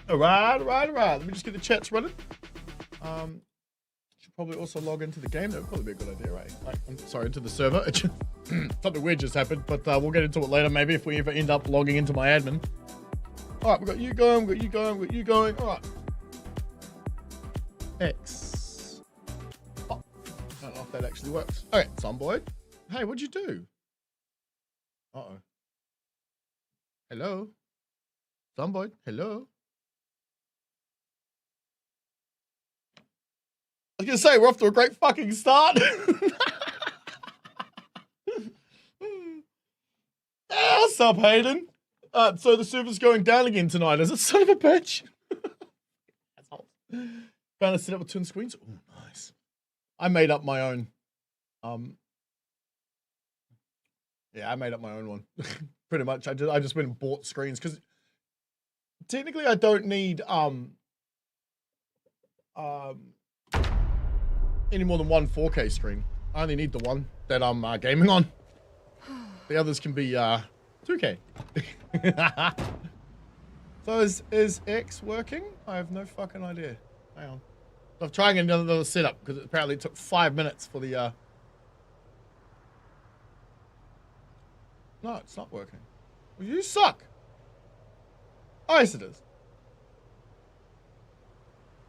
All right. Let me just get the chats running. Should probably also log into the game. That would probably be a good idea, right? Like, I'm sorry, into the server. Something weird just happened, but we'll get into it later. Maybe if we ever end up logging into my admin. All right, we got you going. We got you going. We got you going. All right. X. Oh, I don't know if that actually works. Okay, Zomboid. Hey, what'd you do? Uh-oh. Hello? Zomboid, hello? I was gonna say, we're off to a great fucking start. What's up, Hayden? So the server's going down again tonight, is it, son of a bitch? Found a setup with twin screens. Oh, nice. I made up my own. Yeah, I made up my own one. Pretty much. I just went and bought screens because technically I don't need any more than one 4K screen. I only need the one that I'm gaming on. The others can be 2K. So is X working? I have no fucking idea. Hang on. I'm trying another setup because apparently it took 5 minutes for the No, it's not working. Well, you suck. Oh, yes it is.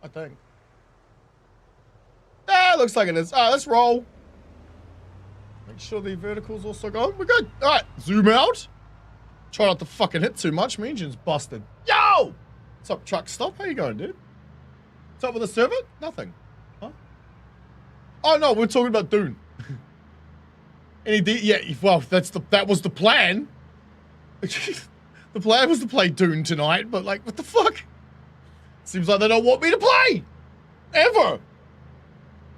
I think. Ah, looks like it is. All right, let's roll. Make sure the vertical's also going. We're good. All right, zoom out. Try not to fucking hit too much. My engine's busted. Yo! What's up, truck stop? How you going, dude? What's up with the server? Nothing. Huh? Oh, no, we're talking about Dune. Yeah, well, that was the plan. The plan was to play Dune tonight, but like, what the fuck? Seems like they don't want me to play. Ever.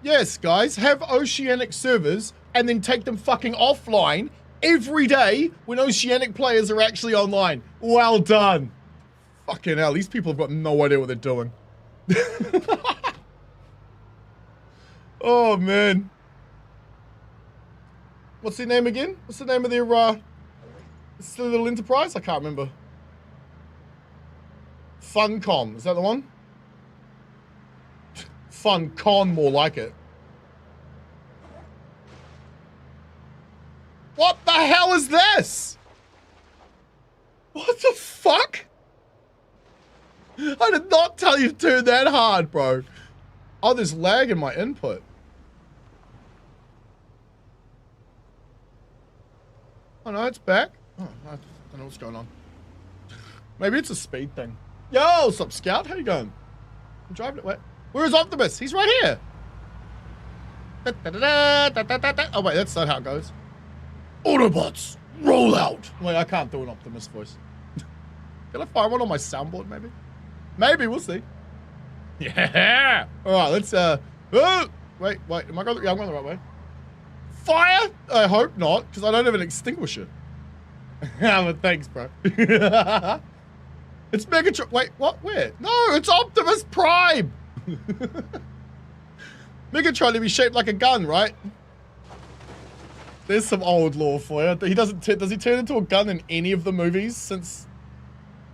Yes, guys, have Oceanic servers and then take them fucking offline every day when Oceanic players are actually online. Well done. Fucking hell, these people have got no idea what they're doing. Oh, man. What's their name again? What's the name of their, still a little enterprise? I can't remember. Funcom, is that the one? Funcon, more like it. What the hell is this? What the fuck? I did not tell you to turn that hard, bro. Oh, there's lag in my input. Oh no, it's back. Oh, I don't know what's going on. Maybe it's a speed thing. Yo, what's up, Scout? How you going? I'm driving it. Where's Optimus? He's right here. Oh wait, that's not how it goes. Autobots, roll out. Wait, I can't do an Optimus voice. Can I find one on my soundboard, maybe? Maybe, we'll see. Yeah. All right, let's, oh, wait, am I going, yeah, I'm going the right way. Fire? I hope not, because I don't have an extinguisher. But thanks, bro. It's Megatron. Wait, what? Where? No, it's Optimus Prime. Megatron to be shaped like a gun, right? There's some old lore for you. He doesn't. Does he turn into a gun in any of the movies since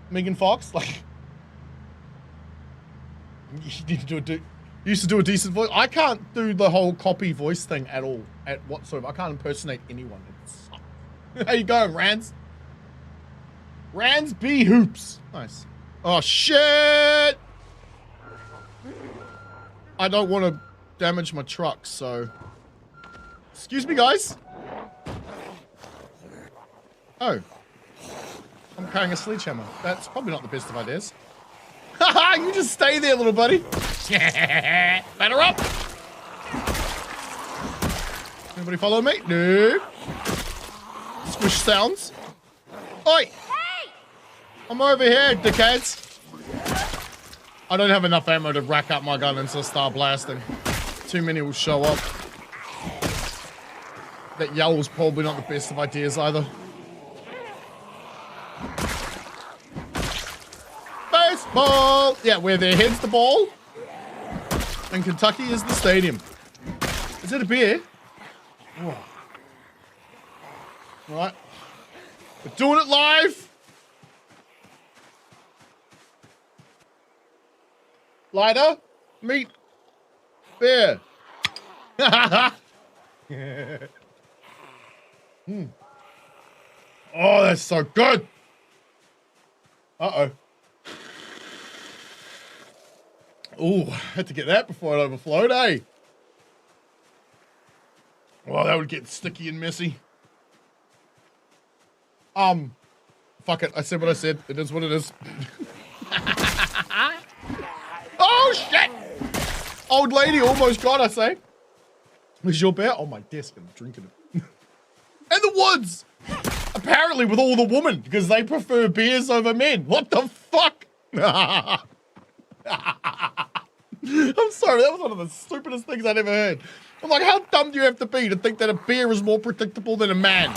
Megan Fox? Like, you used to do a decent voice. I can't do the whole copy voice thing at all, at whatsoever. I can't impersonate anyone. It sucks. How you going, Rans? Rans B hoops. Nice. Oh shit! I don't want to damage my truck, so. Excuse me, guys. Oh. I'm carrying a sledgehammer. That's probably not the best of ideas. Haha, you just stay there, little buddy. Batter up. Anybody follow me? No. Squish sounds. Oi. Hey. I'm over here, dickheads. I don't have enough ammo to rack up my gun and so start blasting. Too many will show up. That yell was probably not the best of ideas either. Baseball! Yeah, where their head's the ball. And Kentucky is the stadium. Is it a beer? Oh. Alright. We're doing it live! Lighter, meat, beer. Oh, that's so good. Uh-oh. Ooh, had to get that before it overflowed, eh? Well, that would get sticky and messy. Fuck it. I said what I said. It is what it is. Oh, shit! Old lady almost got us, eh? Was your beer? Oh, my desk. I'm drinking it. In the woods! Apparently with all the women, because they prefer beers over men. What the fuck? I'm sorry, that was one of the stupidest things I'd ever heard. I'm like, how dumb do you have to be to think that a beer is more predictable than a man?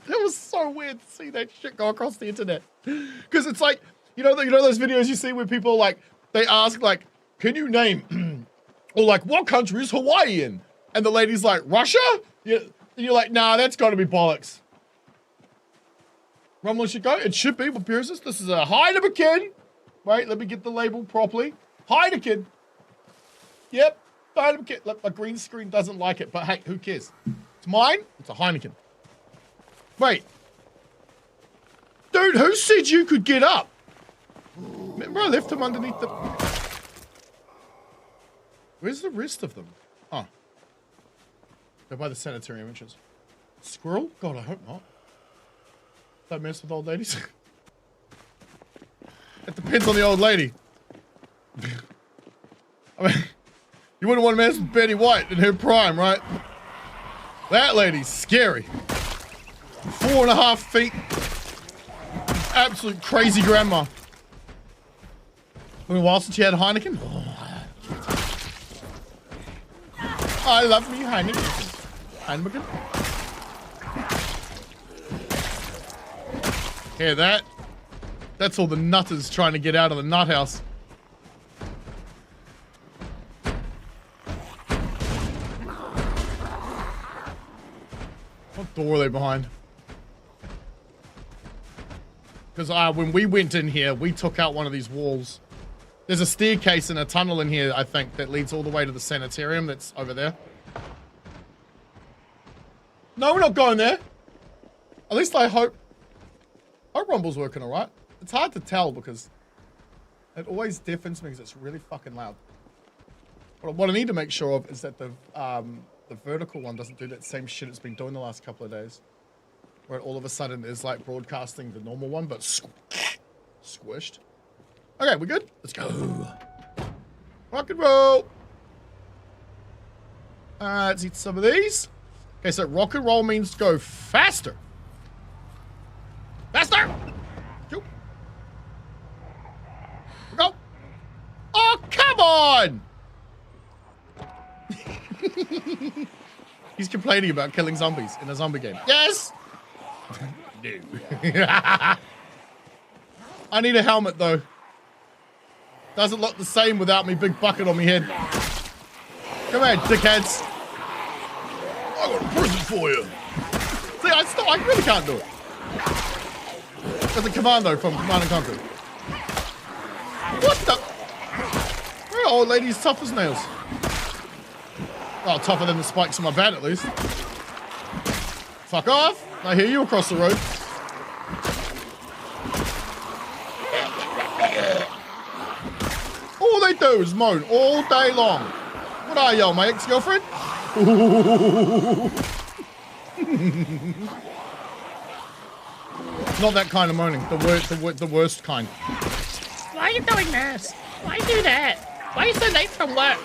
It was so weird to see that shit go across the internet. Because it's like, you know those videos you see where people like, they ask like, can you name, or like, what country is Hawaii in? And the lady's like, Russia? You're like, nah, that's got to be bollocks. Rumble should go. It should be. What beer is this? This is a Heineken. Wait, let me get the label properly. Heineken. Yep, Heineken. Look, my green screen doesn't like it, but hey, who cares? It's mine. It's a Heineken. Wait. Dude, who said you could get up? Remember I left him underneath the... Where's the rest of them? Oh. They're by the sanitarium entrance. Squirrel? God, I hope not. Don't mess with old ladies. It depends on the old lady. I mean, you wouldn't want to mess with Betty White in her prime, right? That lady's scary. 4.5 feet. Absolute crazy grandma. Been a while since you had Heineken. Oh. I love me Heineken. Heineken. Hear that? That's all the nutters trying to get out of the nut house. What door are they behind? Because when we went in here, we took out one of these walls. There's a staircase and a tunnel in here, I think, that leads all the way to the sanitarium that's over there. No, we're not going there. At least I hope Rumble's working all right. It's hard to tell because it always deafens me because it's really fucking loud. But what I need to make sure of is that the vertical one doesn't do that same shit it's been doing the last couple of days. Where it all of a sudden is like broadcasting the normal one, but squished. Okay, we good? Let's go. Rock and roll. Let's eat some of these. Okay, so rock and roll means go faster. Faster! Go. Oh, come on! He's complaining about killing zombies in a zombie game. Yes! No. I need a helmet, though. Doesn't look the same without me big bucket on my head. Come here, dickheads. I got a present for you. See, I really can't do it. There's a commando from Command & Conquer. What the? Where are old ladies tough as nails? Oh, tougher than the spikes on my bat, at least. Fuck off. I hear you across the road. All they do is moan all day long. What are you, my ex-girlfriend? Not that kind of moaning. The worst kind. Why are you doing this? Why you do that? Why are you so late from work?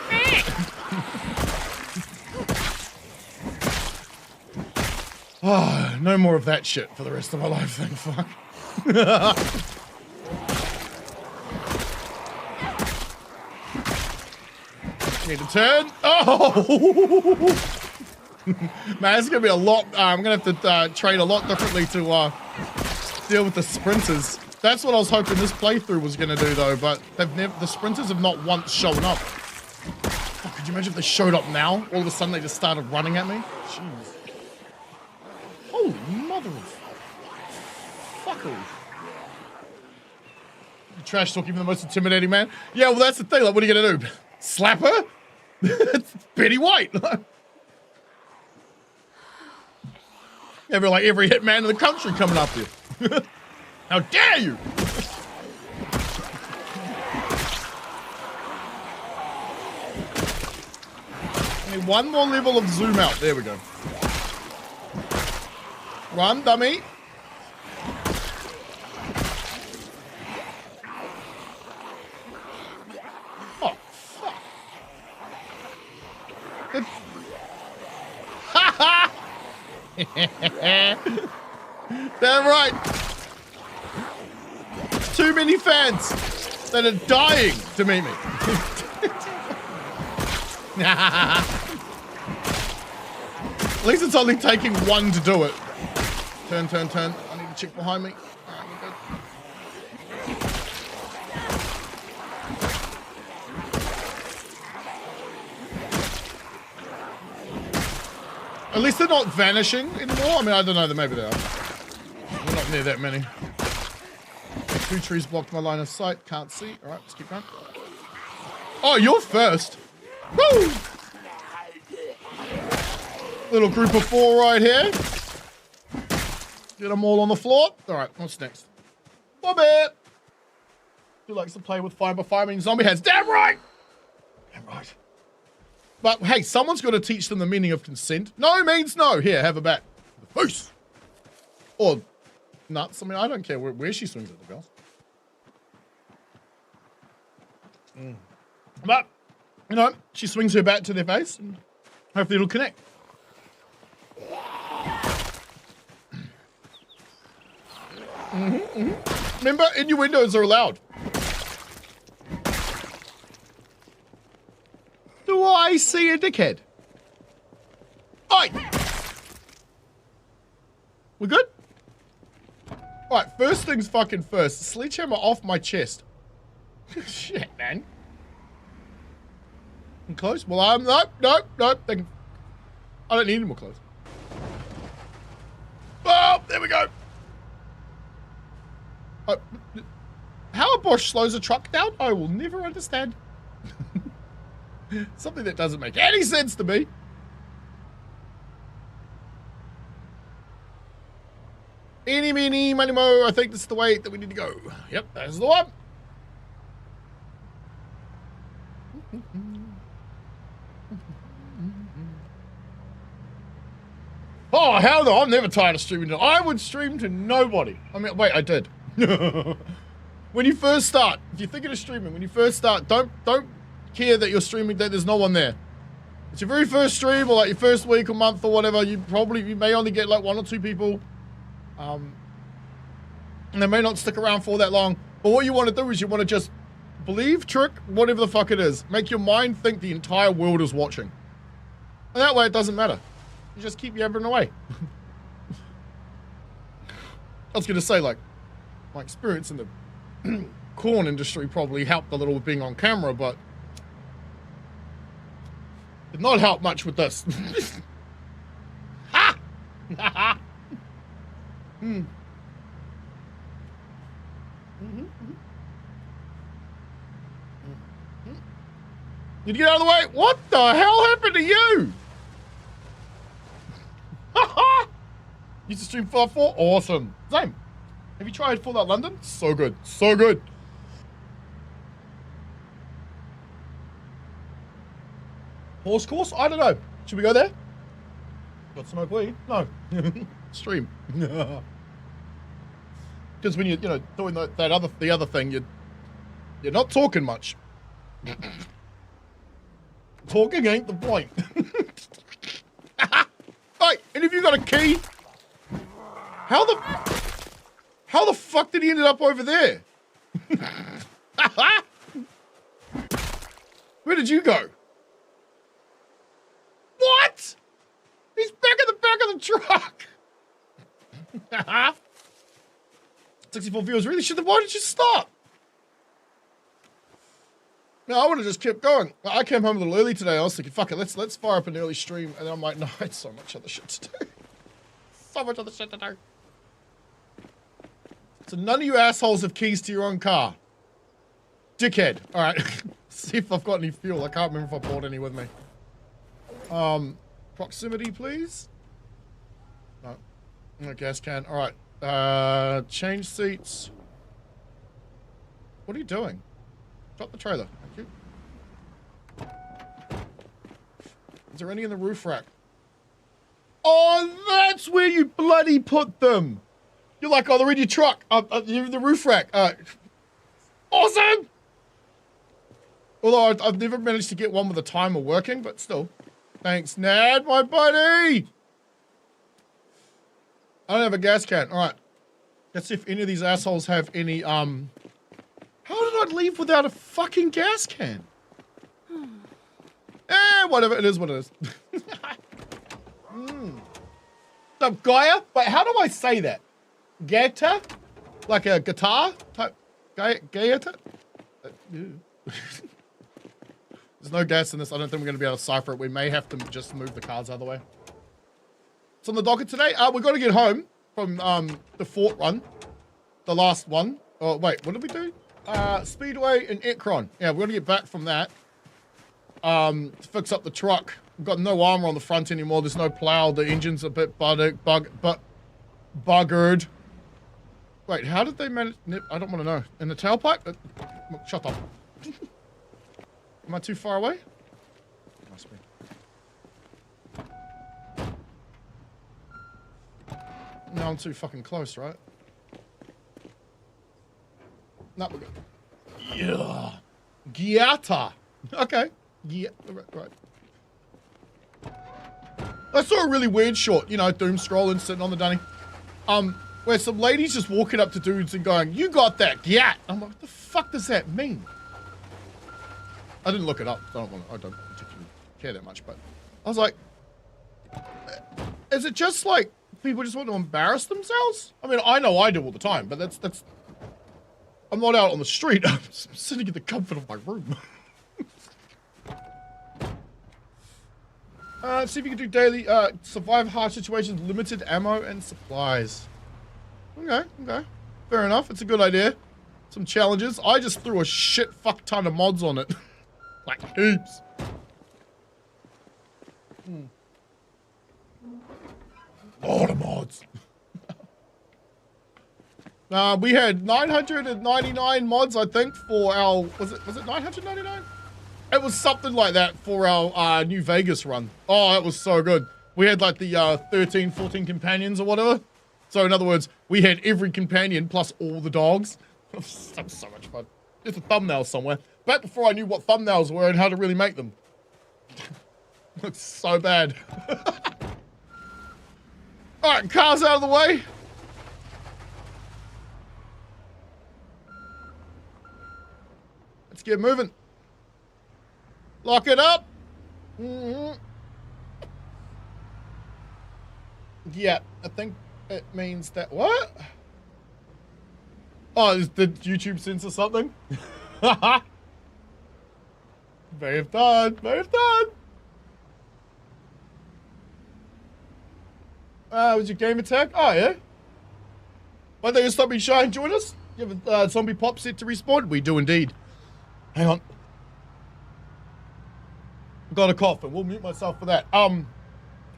Oh, no more of that shit for the rest of my life, thank fuck. Need to turn. Oh! Man, it's gonna be a lot. I'm gonna have to train a lot differently to deal with the sprinters. That's what I was hoping this playthrough was gonna do, though. But the sprinters have not once shown up. Oh, could you imagine if they showed up now? All of a sudden, they just started running at me. Jeez. Holy mother of fuckery. Trash talk, even the most intimidating man. Yeah, well, that's the thing. Like, what are you gonna do? Slap her? It's Betty White. Every hitman in the country coming up here. How dare you? I need one more level of zoom out. There we go. Run, dummy. Oh, fuck. Ha ha! Damn right. Too many fans that are dying to meet me. At least it's only taking one to do it. Turn, turn, turn. I need a chick behind me. Alright, we're good. At least they're not vanishing anymore. I mean, I don't know. Maybe they are. We're not near that many. 2 trees blocked my line of sight. Can't see. All right, let's keep going. Oh, you're first. Woo! Little group of 4 right here. Get them all on the floor. All right, what's next? Bobby! Who likes to play with fiber in zombie heads? Damn right! Damn right. But hey, someone's got to teach them the meaning of consent. No means no. Here, have a bat. Peace. Or nuts. I mean, I don't care where she swings at the girls. But, you know, she swings her bat to their face and hopefully it'll connect. Remember, innuendos are allowed. Do I see a dickhead? Oi! We good? Alright, first things fucking first. Sledgehammer off my chest. Shit, man. And close? Well, I'm... Nope. I don't need any more clothes. Oh, there we go. How a Bosch slows a truck down? I will never understand. Something that doesn't make any sense to me. Eeny, meeny, money, mo. I think this is the way that we need to go. Yep, that's the one. Oh, hell no. I'm never tired of streaming. I would stream to nobody. I mean, wait, I did. When you first start, if you're thinking of streaming, when you first start, don't care that you're streaming, that there's no one there. It's your very first stream or like your first week or month or whatever. You may only get like 1 or 2 people. And they may not stick around for that long. But what you want to do is you want to just believe, trick, whatever the fuck it is. Make your mind think the entire world is watching. And that way it doesn't matter. You just keep yabbering away. I was going to say, like, my experience in the corn industry probably helped a little with being on camera, but did not help much with this. Ha! Need to get out of the way. What the hell happened to you? Used to stream Fallout 4? Awesome. Same. Have you tried Fallout London? So good. So good. Horse course? I don't know. Should we go there? Got smoke weed? No. Stream. Because when you're, you know, doing the other thing, you're not talking much. Talking ain't the point. Hey, any of you got a key? How the fuck did he end up over there? Where did you go? What? He's back in the back of the truck. 64 viewers, really? Why did you stop? No, I would have just kept going. I came home a little early today. I was thinking, fuck it, let's fire up an early stream. And then I'm like, no, it's so much other shit to do. So much other shit to do. So none of you assholes have keys to your own car. dickhead. All right. See if I've got any fuel. I can't remember if I brought any with me. Proximity, please. No gas can. All right. Change seats. What are you doing? Drop the trailer. Thank you. Is there any in the roof rack? Oh, that's where you bloody put them. You're like, oh, they're in your truck. You're in the roof rack. Awesome. Although I've never managed to get one with a timer working, but still. Thanks, Nad, my buddy. I don't have a gas can. All right. Let's see if any of these assholes have any, How did I leave without a fucking gas can? Whatever. It is what it is. So, Gaia? Wait, how do I say that? Gaita? Like a guitar type? Gaita? There's no gas in this. I don't think we're going to be able to cipher it. We may have to just move the cars out of the way. It's on the docket today. We've got to get home from the fort run. The last one. Oh, wait, what did we do? Speedway and Ekron. Yeah, we're going to get back from that. To fix up the truck. We've got no armor on the front anymore. There's no plow. The engine's a bit buggered. Wait, how did they manage? I don't want to know. In the tailpipe? Shut up. Am I too far away? Must be. No, I'm too fucking close, right? No, we're good. Yeah. Giata. Okay. Yeah, right. I saw a really weird shot, you know, doom scrolling, sitting on the dunny. Where some ladies just walking up to dudes and going, "You got that gyat." I'm like, what the fuck does that mean? I didn't look it up. I don't particularly care that much, but I was like, is it just like people just want to embarrass themselves? I mean, I know I do all the time, but that's I'm not out on the street. I'm sitting in the comfort of my room. See if you can do daily, survive hard situations, limited ammo and supplies. Okay. Fair enough. It's a good idea. Some challenges. I just threw a shit fuck ton of mods on it. Like heaps. Lot of mods. We had 999 mods, I think, for our, was it 999? It was something like that for our New Vegas run. Oh, it was so good. We had like the 13, 14 companions or whatever. So in other words, we had every companion plus all the dogs. That was so much fun. There's a thumbnail somewhere. Back before I knew what thumbnails were and how to really make them. Looks so bad. All right, cars out of the way. Let's get moving. Lock it up. Yeah, I think it means that. What? Oh, did YouTube censor something? May have done. Was your game attack? Oh, yeah. Why don't you stop being shy and join us? You have a zombie pop set to respawn? We do indeed. Hang on. Got a cough, and we'll mute myself for that.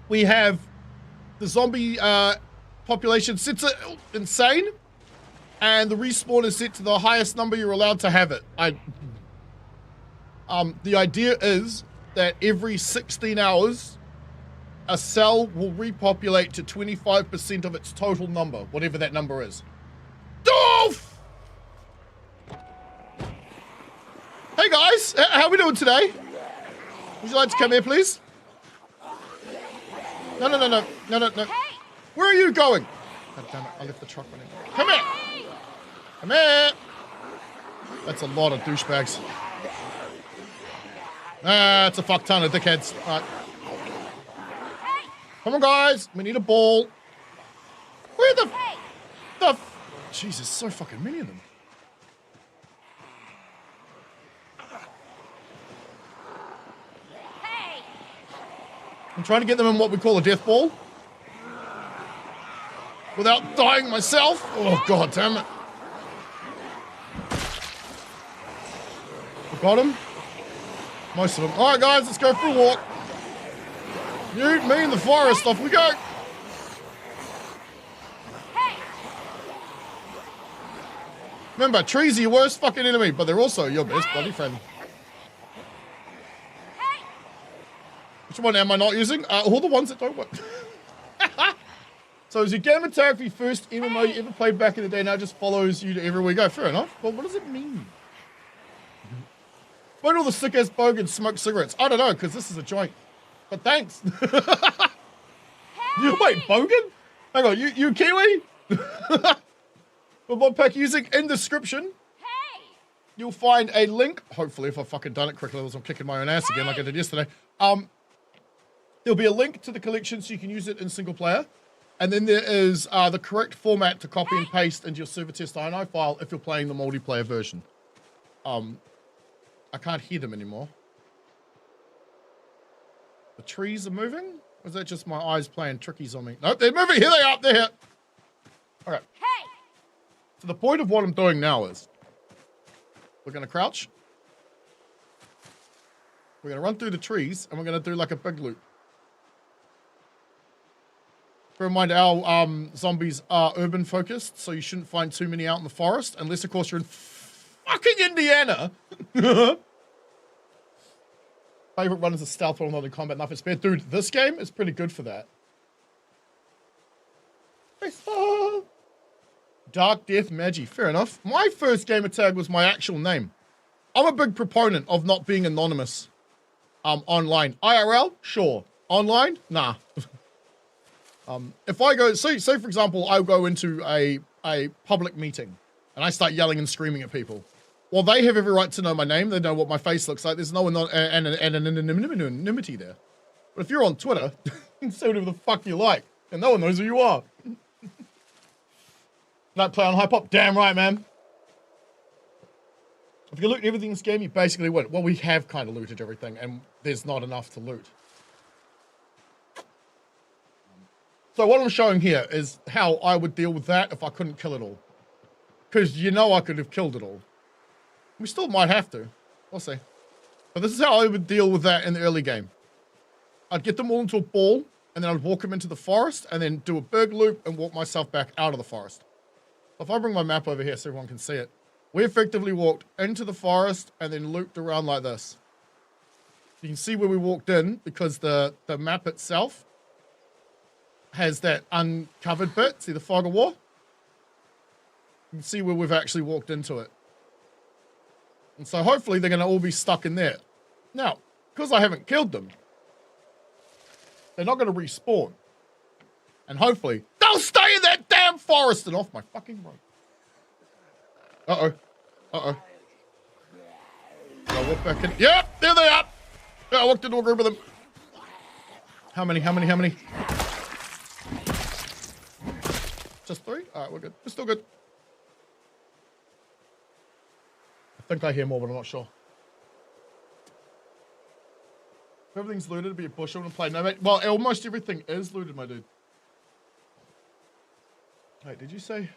We have the zombie population sits at insane, and the respawn is set to the highest number you're allowed to have it. The idea is that every 16 hours, a cell will repopulate to 25% of its total number, whatever that number is. Dolph! Hey guys, how are we doing today? Would you like to come here, please? No. Hey. Where are you going? God damn it, I left the truck running. Come here! Come here! That's a lot of douchebags. It's a fuck ton of dickheads. All right. Come on, guys. We need a ball. Where the... Jesus, so fucking many of them. I'm trying to get them in what we call a death ball. Without dying myself. Oh, god damn it. Got him. Most of them. All right, guys, let's go for a walk. You, me, and the forest. Off we go. Remember, trees are your worst fucking enemy, but they're also your best bloody friend. Which one am I not using? All the ones that don't work. So is your game attack for your first MMO you ever played back in the day now just follows you to everywhere you go? Fair enough. Well, what does it mean? Why do all the sick-ass bogans smoke cigarettes? I don't know, because this is a joint. But thanks. Wait, bogan? Hang on, you Kiwi? For mod pack using in description, you'll find a link. Hopefully, if I've fucking done it correctly, I'm kicking my own ass again like I did yesterday. There'll be a link to the collection so you can use it in single player. And then there is the correct format to copy and paste into your servertest.ini file if you're playing the multiplayer version. I can't hear them anymore. The trees are moving? Or is that just my eyes playing trickies on me? Nope, they're moving. Here they are. They're here. Okay. So the point of what I'm doing now is we're going to crouch. We're going to run through the trees and we're going to do like a big loop. Bear in mind, our zombies are urban focused, so you shouldn't find too many out in the forest, unless, of course, you're in fucking Indiana. Favorite run is a stealth one, not in combat, nothing spare. Dude, this game is pretty good for that. Dark Death Magi, fair enough. My first gamer tag was my actual name. I'm a big proponent of not being anonymous online. IRL, sure. Online, nah. If I go, say for example, I go into a public meeting and I start yelling and screaming at people. Well, they have every right to know my name. They know what my face looks like. There's no anonymity there. But if you're on Twitter, you can say whatever the fuck you like, and no one knows who you are. Don't play on Hypop. Damn right, man. If you loot everything in this game, you basically win. Well, we have kind of looted everything, and there's not enough to loot. So what I'm showing here is how I would deal with that if I couldn't kill it all. Because you know I could have killed it all. We still might have to. We'll see. But this is how I would deal with that in the early game. I'd get them all into a ball, and then I'd walk them into the forest, and then do a big loop and walk myself back out of the forest. If I bring my map over here so everyone can see it, we effectively walked into the forest and then looped around like this. You can see where we walked in because the map itself has that uncovered bit. See the fog of war? You can see where we've actually walked into it. And so hopefully they're going to all be stuck in there. Now, because I haven't killed them, they're not going to respawn. And hopefully they'll stay in that damn forest and off my fucking road. Uh-oh. Uh-oh. I'll walk back in. Yep, there they are. Yeah, I walked into a group of them. How many? Just 3? All right, we're good. We're still good. I think I hear more, but I'm not sure. If everything's looted, it'd be a bush. I want to play Nomad. Well, almost everything is looted, my dude. Wait, did you say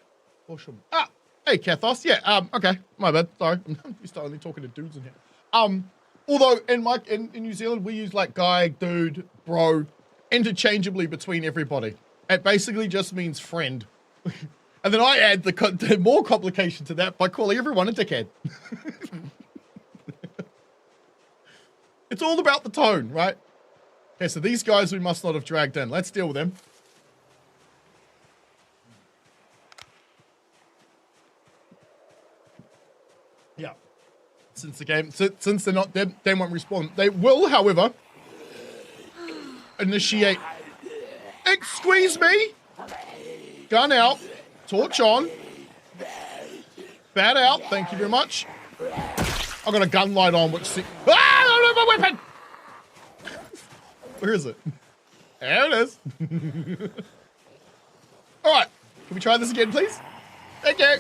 bush? Ah, hey, Kathos. Yeah, okay. My bad. Sorry. I'm used to only talking to dudes in here. Although in New Zealand, we use like guy, dude, bro, interchangeably between everybody. It basically just means friend. And then I add the more complication to that by calling everyone a dickhead. It's all about the tone, right? Okay, so these guys we must not have dragged in. Let's deal with them. Yeah. Since they're not dead, they won't respawn. They will, however, initiate. Squeeze me. Gun out. Torch on. Bat out. Thank you very much. I've got a gun light on, which... Ah! No, my weapon! Where is it? There it is. All right. Can we try this again, please? Thank you.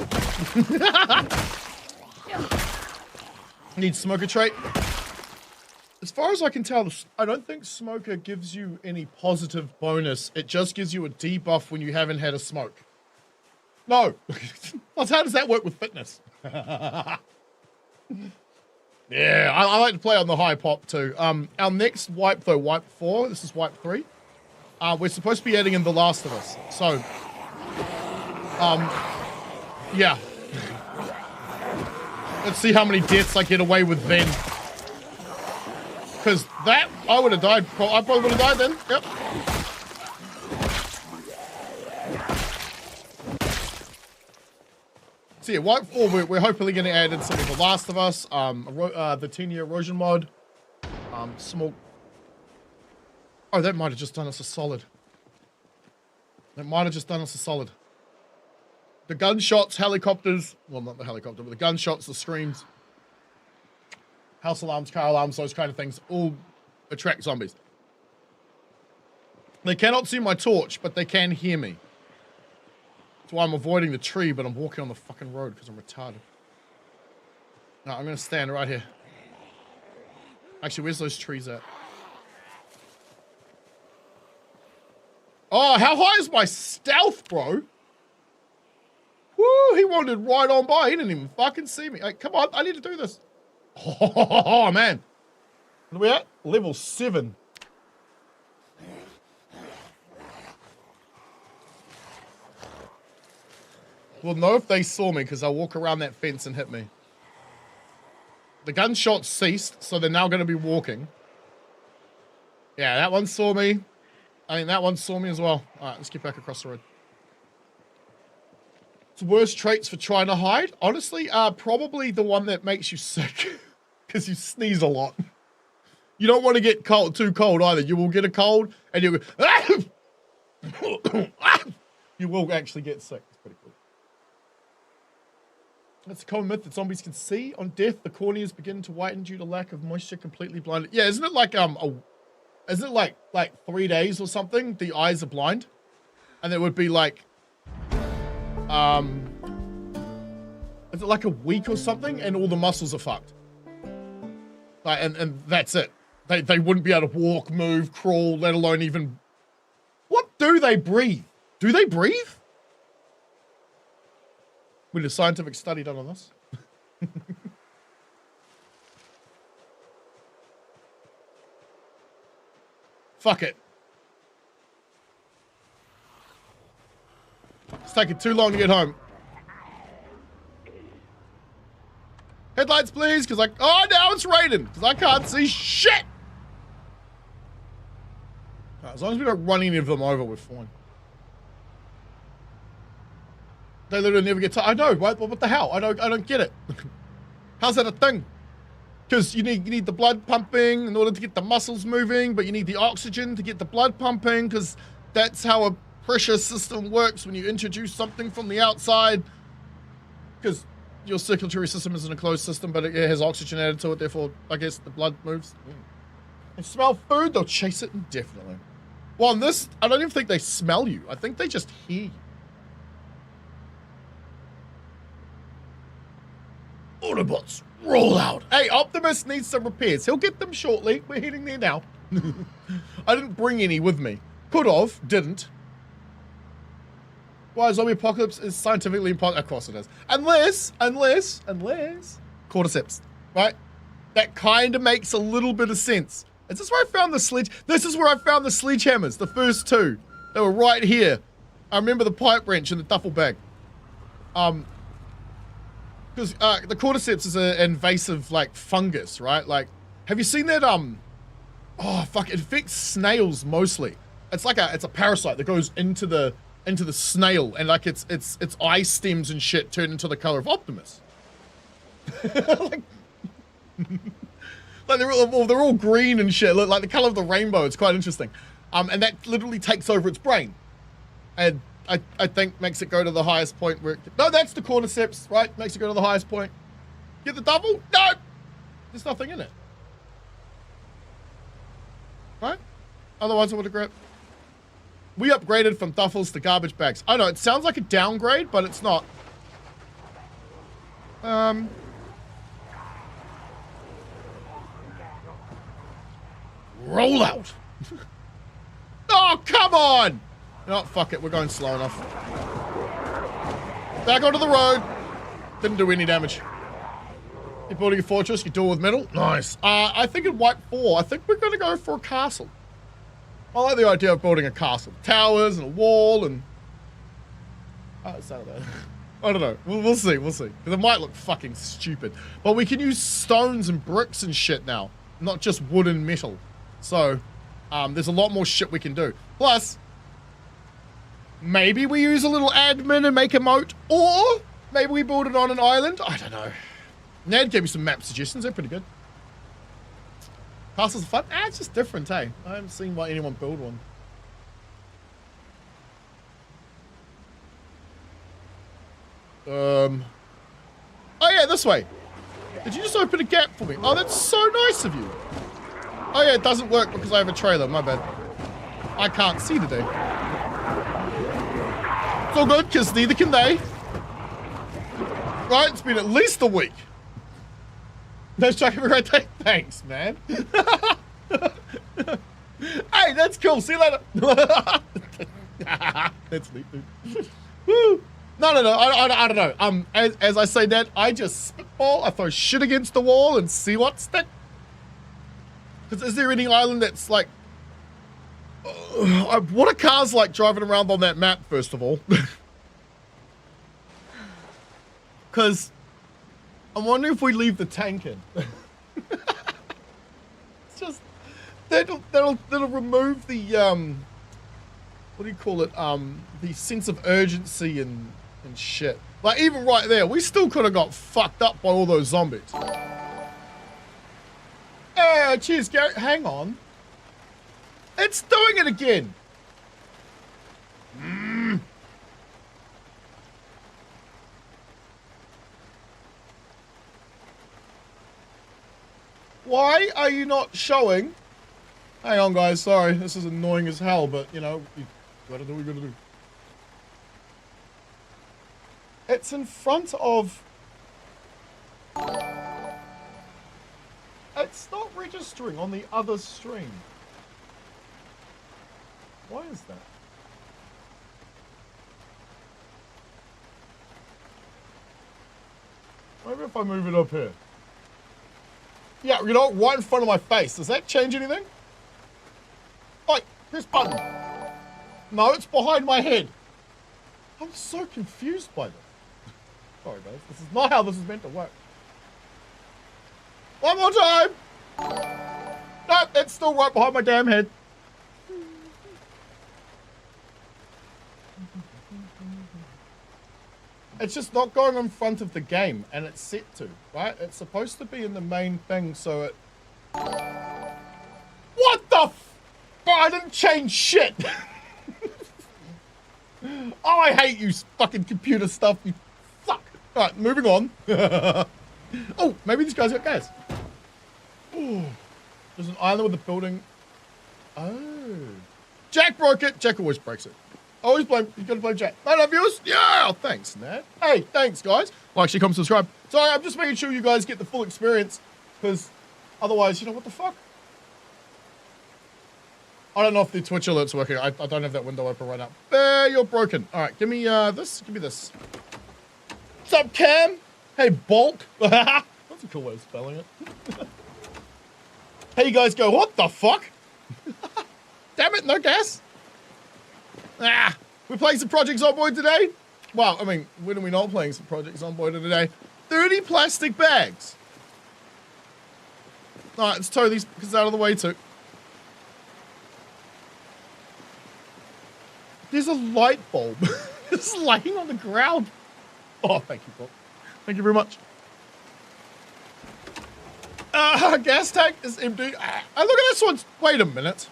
Need smoker trait. As far as I can tell, I don't think smoker gives you any positive bonus. It just gives you a debuff when you haven't had a smoke. No. How does that work with fitness? Yeah, I like to play on the high pop too. Our next wipe though, wipe 4, this is wipe 3. We're supposed to be adding in The Last of Us. So, yeah. Let's see how many deaths I get away with then. Because that, I would have died. I probably would have died then. Yep. So yeah, wipe 4, we're hopefully going to add in some of The Last of Us, the 10-year erosion mod, smoke. Oh, that might have just done us a solid. That might have just done us a solid. The gunshots, helicopters, well, not the helicopter, but the gunshots, the screams, house alarms, car alarms, those kind of things, all attract zombies. They cannot see my torch, but they can hear me. That's why I'm avoiding the tree, but I'm walking on the fucking road because I'm retarded. No, I'm going to stand right here. Actually, where's those trees at? Oh, how high is my stealth, bro? Woo, he wandered right on by. He didn't even fucking see me. Hey, come on, I need to do this. Oh, man. What are we at? Level 7. We'll know if they saw me because I'll walk around that fence and hit me. The gunshots ceased, so they're now going to be walking. Yeah, that one saw me. I mean, that one saw me as well. All right, let's get back across the road. It's worst traits for trying to hide? Honestly, probably the one that makes you sick because you sneeze a lot. You don't want to get cold, too cold either. You will get a cold and you'll go, you will actually get sick. It's pretty cool. It's a common myth that zombies can see. On death, the corneas begin to whiten due to lack of moisture, completely blinded. Yeah, isn't it like isn't it like 3 days or something? The eyes are blind, and it would be like, is it like a week or something? And all the muscles are fucked. Like, and that's it. They wouldn't be able to walk, move, crawl, let alone even. What do they breathe? Do they breathe? We did a scientific study done on this. Fuck it. It's taking too long to get home. Headlights, please, because oh, now it's raining, because I can't see shit. Right, as long as we don't run any of them over, we're fine. They literally never get tired. I know, right? But what the hell? I don't get it. How's that a thing? Because you need the blood pumping in order to get the muscles moving, but you need the oxygen to get the blood pumping, because that's how a pressure system works when you introduce something from the outside. Because your circulatory system isn't a closed system, but it has oxygen added to it, therefore, I guess the blood moves. They smell food, they'll chase it indefinitely. Well, on this, I don't even think they smell you. I think they just hear you. Autobots, roll out. Hey, Optimus needs some repairs. He'll get them shortly. We're heading there now. I didn't bring any with me. Could have, didn't. Why zombie apocalypse is scientifically impossible. Of course it is. Unless, cordyceps, right? That kind of makes a little bit of sense. Is this where I found the sledge? This is where I found the sledgehammers, the first two. They were right here. I remember the pipe wrench in the duffel bag. Because the cordyceps is an invasive, like, fungus, right? Like, have you seen that, oh, fuck, it affects snails mostly. It's like it's a parasite that goes into the snail, and, like, its eye stems and shit turn into the color of Optimus. like they're all green and shit, look like the color of the rainbow. It's quite interesting. And that literally takes over its brain. And I think makes it go to the highest point where no, that's the cordyceps, right? Makes it go to the highest point. Get the double? No! There's nothing in it. Right? Otherwise I would have grabbed. We upgraded from duffels to garbage bags. I know, it sounds like a downgrade, but it's not. Roll out! Oh, come on! No, fuck it, we're going slow enough. Back onto the road. Didn't do any damage. You're building a fortress, you do it with metal? Nice. I think in White 4, I think we're going to go for a castle. I like the idea of building a castle. Towers and a wall and... Oh, it's not bad. I don't know. We'll see, we'll see. Because it might look fucking stupid. But we can use stones and bricks and shit now. Not just wood and metal. So, there's a lot more shit we can do. Plus, maybe we use a little admin and make a moat. Or, maybe we build it on an island. I don't know. Ned gave me some map suggestions. They're pretty good. Castles are fun? It's just different, hey? I haven't seen why anyone build one. Oh yeah, this way. Did you just open a gap for me? Oh, that's so nice of you. Oh yeah, it doesn't work because I have a trailer. My bad. I can't see today. It's all good, because neither can they. Right, it's been at least a week. No strike, have a great day. Thanks, man. Hey, that's cool. See you later. That's neat, dude. Woo. No, I don't know. As I say that, I just spitball. I throw shit against the wall and see what sticks. Because is there any island that's like... what are cars like driving around on that map, first of all? Because I'm wondering if we leave the tank in. It's just... That'll remove the... what do you call it? The sense of urgency and shit. Like, even right there, we still could have got fucked up by all those zombies. Cheers, Gary. Hang on. It's doing it again. Why are you not showing? Hang on, guys. Sorry. This is annoying as hell, but, you know, you gotta do what you gotta do. It's in front of... It's not registering on the other stream. Why is that? Maybe if I move it up here. Yeah, you know, right in front of my face. Does that change anything? Like, this button. No, it's behind my head. I'm so confused by this. Sorry, guys. This is not how this is meant to work. One more time. Nope, it's still right behind my damn head. It's just not going in front of the game, and it's set to, right? It's supposed to be in the main thing, so it... What the f... Oh, I didn't change shit! Oh, I hate you fucking computer stuff, you fuck! Alright, moving on. Oh, maybe these guys got gas. Ooh. There's an island with a building. Oh. Jack broke it. Jack always breaks it. Always blame, you gotta blame Jack. No viewers? Yeah, thanks, Nat. Hey, thanks, guys. Well, actually, come subscribe. Sorry, I'm just making sure you guys get the full experience, because otherwise, you know, what the fuck? I don't know if the Twitch alert's working. I don't have that window open right now. You're broken. All right, give me this. Give me this. What's up, Cam? Hey, Bulk. That's a cool way of spelling it. Hey, you guys go, what the fuck? Damn it, no gas. We're playing some Project Zomboid today. Well, I mean, when are we not playing some Project Zomboid today? 30 plastic bags. All right, let's tow these because out of the way too. There's a light bulb. It's laying on the ground. Oh, thank you, Bob. Thank you very much. Gas tank is empty. Look at this one. Wait a minute.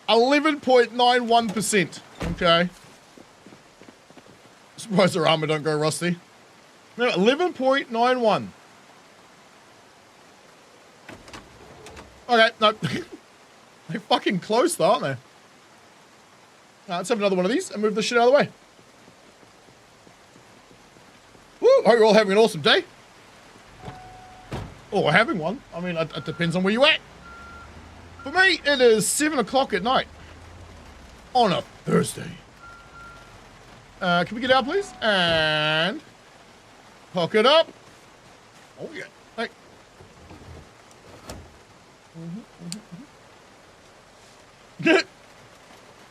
11.91%. Okay. Surprised their armor don't go rusty. No, 11.91. Okay, no. They're fucking close though, aren't they? Let's have another one of these and move this shit out of the way. Woo! Hope you're all having an awesome day. Or having one. I mean, it depends on where you're at. For me, it is 7 o'clock at night. On a Thursday. Can we get out, please? And... hook it up. Oh, yeah. Hey.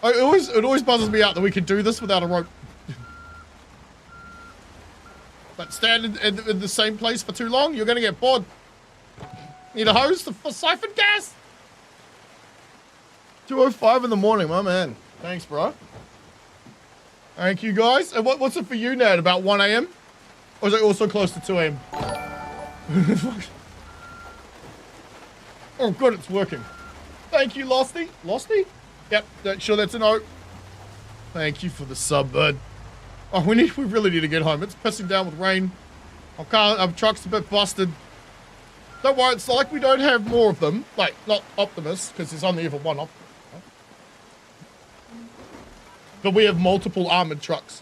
It always buzzes me out that we could do this without a rope. But stand in the same place for too long, you're going to get bored. Need a hose for siphon gas? 2:05 in the morning, my man. Thanks, bro. Thank you, guys. And what's it for you, Ned? About 1 a.m.? Or is it also close to 2 a.m.? Oh, good, it's working. Thank you, Losty. Losty? Yep, sure, that's a note. Thank you for the sub, bud. Oh, we really need to get home. It's pissing down with rain. Our truck's a bit busted. Don't worry, it's not like we don't have more of them. Like, not Optimus, because there's only ever one Optimus. Right? But we have multiple armored trucks.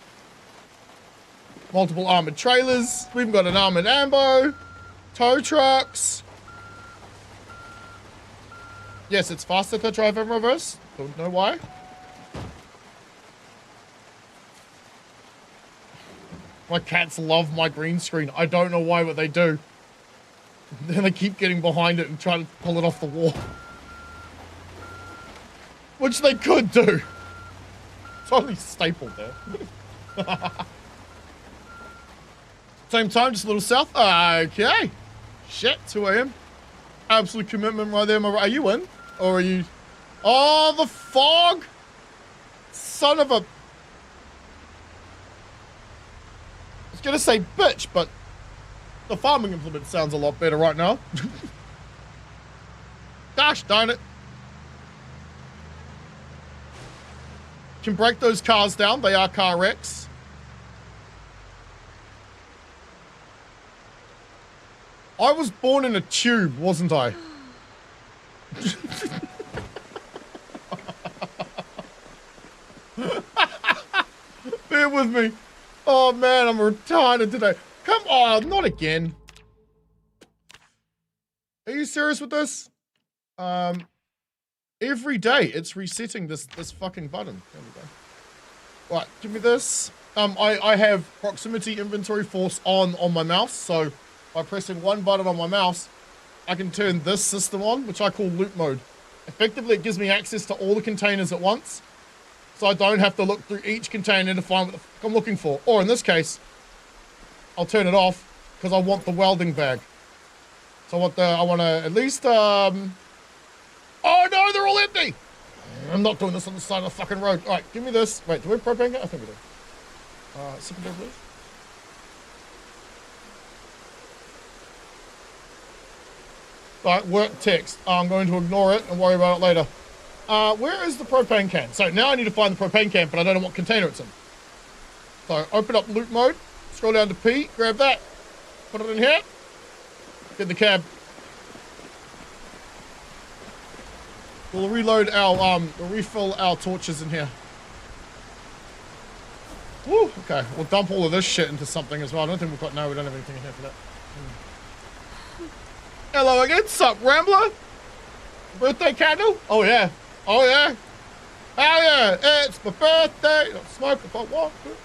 Multiple armored trailers. We've got an armored ambo. Tow trucks. Yes, it's faster to drive in reverse. Don't know why. My cats love my green screen. I don't know why, but they do. Then they keep getting behind it and trying to pull it off the wall. Which they could do. Totally stapled there. Same time, just a little south. Okay. Shit, 2 a.m. Absolute commitment right there. Are you in? Or are you... Oh, the fog! Son of a... I was gonna say bitch, but the farming implement sounds a lot better right now. Gosh darn it. Can break those cars down. They are car wrecks. I was born in a tube, wasn't I? Bear with me. Oh man, I'm retarded today. Come on, not again. Are you serious with this? Every day it's resetting this fucking button. There we go. Right, give me this. I have proximity inventory force on my mouse, so by pressing one button on my mouse, I can turn this system on, which I call loot mode. Effectively, it gives me access to all the containers at once, so I don't have to look through each container to find what the fuck I'm looking for. Or in this case, I'll turn it off because I want the welding bag. So I want to at least, oh no, they're all empty. I'm not doing this on the side of the fucking road. All right, give me this. Wait, do we have propane? I think we do. Secondary, please. All right, work text. I'm going to ignore it and worry about it later. Where is the propane can? So now I need to find the propane can, but I don't know what container it's in. So open up loot mode, scroll down to P, grab that, put it in here, get in the cab. We'll reload our, we'll refill our torches in here. Woo, okay, we'll dump all of this shit into something as well. I don't think we've got, no, we don't have anything in here for that. Hello again, sup, Rambler? Birthday candle? Oh yeah. Oh yeah. Hell yeah, it's my birthday. Don't smoke if I want to.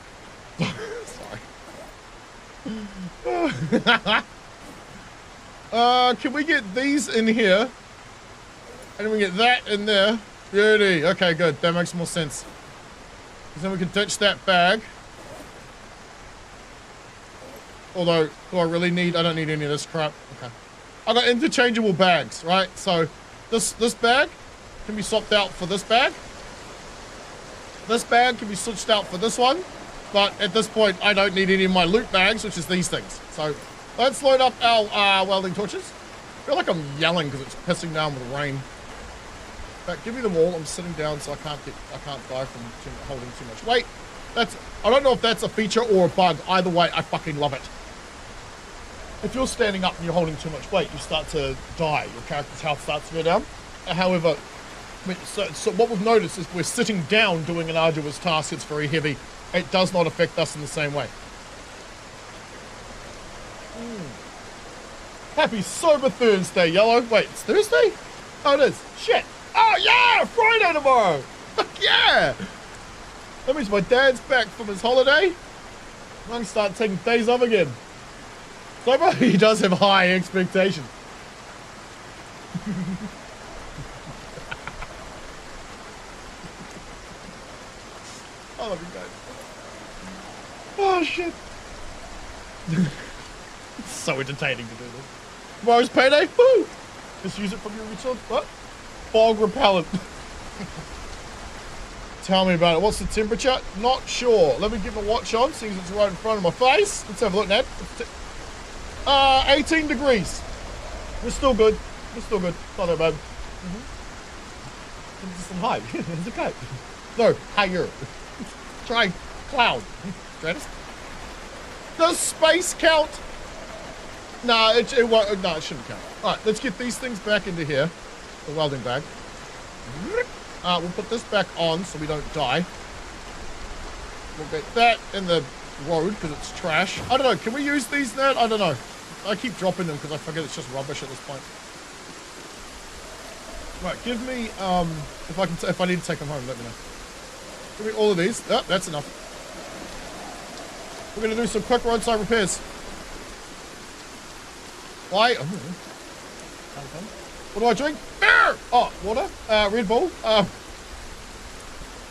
Sorry. Can we get these in here? And then we get that in there. Beauty. Okay, good. That makes more sense. Because then we can ditch that bag. Although, do I really need... I don't need any of this crap. Okay. I got interchangeable bags, right? So this bag can be swapped out for this bag. This bag can be switched out for this one. But at this point, I don't need any of my loot bags, which is these things. So let's load up our welding torches. I feel like I'm yelling because it's pissing down with rain. But give me them all. I'm sitting down, so I can't die from holding too much weight. I don't know if that's a feature or a bug. Either way, I fucking love it. If you're standing up and you're holding too much weight, you start to die. Your character's health starts to go down. However, so what we've noticed is we're sitting down doing an arduous task. It's very heavy. It does not affect us in the same way. Happy Sober Thursday, Yellow. Wait, it's Thursday? Oh, it is. Shit. Oh, yeah! Friday tomorrow! Fuck yeah! That means my dad's back from his holiday. I can start taking days off again. So he does have high expectations. I love you guys. Oh shit. It's so entertaining to do this. Tomorrow's payday? Woo! Just use it from your resource. What? Fog repellent. Tell me about it. What's the temperature? Not sure. Let me get my watch on, seeing it's right in front of my face. Let's have a look, Ned. 18 degrees. We're still good. We're still good. Not that bad. It's some high. It's okay. No, higher. Try cloud. Stratus. Does space count? Nah, it won't. No, it shouldn't count. All right, let's get these things back into here. The welding bag. We'll put this back on so we don't die. We'll get that in the road because it's trash. I don't know. Can we use these now? I don't know. I keep dropping them because I forget it's just rubbish at this point. Right, give me if I need to take them home, let me know. Give me all of these. Oh, that's enough. We're gonna do some quick roadside repairs. Why? Oh. What do I drink? Beer! Oh, water. Red Bull. I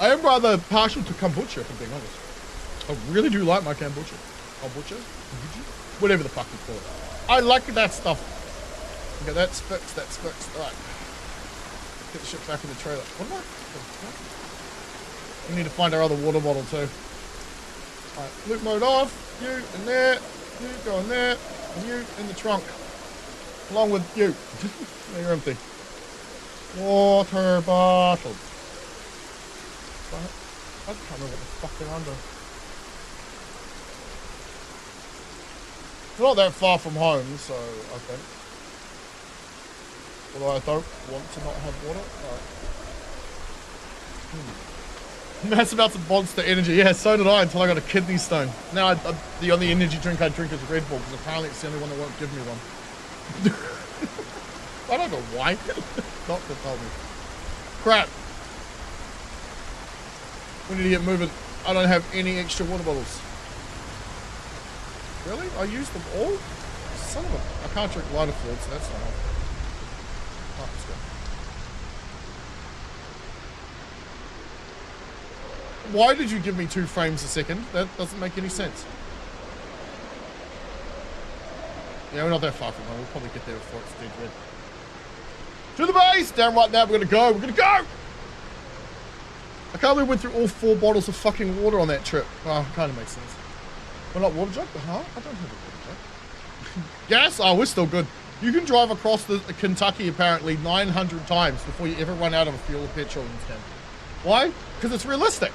am rather partial to kombucha, if I'm being honest. I really do like my kombucha. Kombucha? Whatever the fuck you call it. I like that stuff. Okay, that's fixed. That's fixed. All right. Get the shit back in the trailer. What am I? We need to find our other water bottle too. All right, loop mode off. You in there. You go in there. And you in the trunk. Along with you. Now you're empty. Water bottle. I can't remember what the fuck they're under. It's not that far from home, so I think. Although I don't want to not have water. Alright. That's about some Monster Energy. Yeah, so did I until I got a kidney stone. Now the only energy drink I drink is Red Bull because apparently it's the only one that won't give me one. I don't know why. Doctor told me. Crap. We need to get moving. I don't have any extra water bottles. Really? I used them all? Son of a... I can't drink lighter fluid, so that's not helpful. Oh, let's go. Why did you give me 2 frames a second? That doesn't make any sense. Yeah, we're not that far from home. We'll probably get there before it's dead red. To the base! Down right now, we're gonna go! We're gonna go! I can't believe we went through all 4 bottles of fucking water on that trip. Oh, kind of makes sense. We're not water jug? Huh? I don't have a water jug. Gas? Oh, we're still good. You can drive across the Kentucky apparently 900 times before you ever run out of a fuel or petrol in this game. Why? Because it's realistic.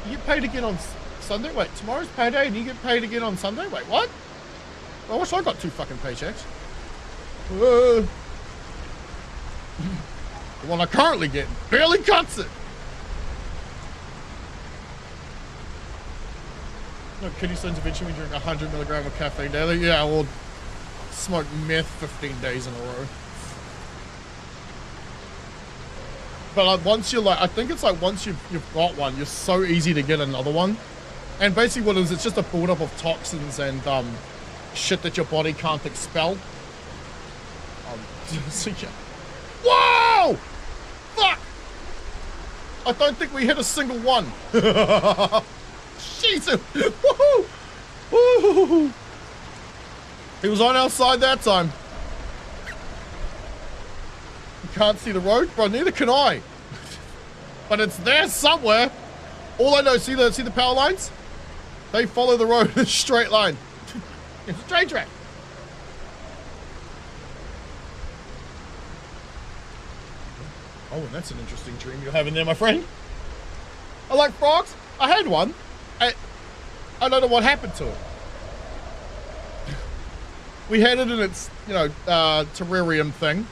You get paid again on Sunday? Wait, tomorrow's payday and you get paid again on Sunday? Wait, what? I wish I got 2 fucking paychecks. The one I currently get barely cuts it. No, kidney stones eventually when you drink 100 milligrams of caffeine daily. Yeah, well, smoke meth 15 days in a row. But like, once you're like, I think it's like once you've got one, you're so easy to get another one. And basically what it is, it's just a buildup of toxins and shit that your body can't expel. So yeah. Whoa! Fuck! I don't think we hit a single one. Jesus! Woohoo! Woohoo! He was on our side that time. You can't see the road? Bro, neither can I. But it's there somewhere. All I know, see the power lines? They follow the road in a straight line. It's a train track. Oh, and that's an interesting dream you're having there, my friend. I like frogs. I had one. I don't know what happened to it. We had it in its, terrarium thing.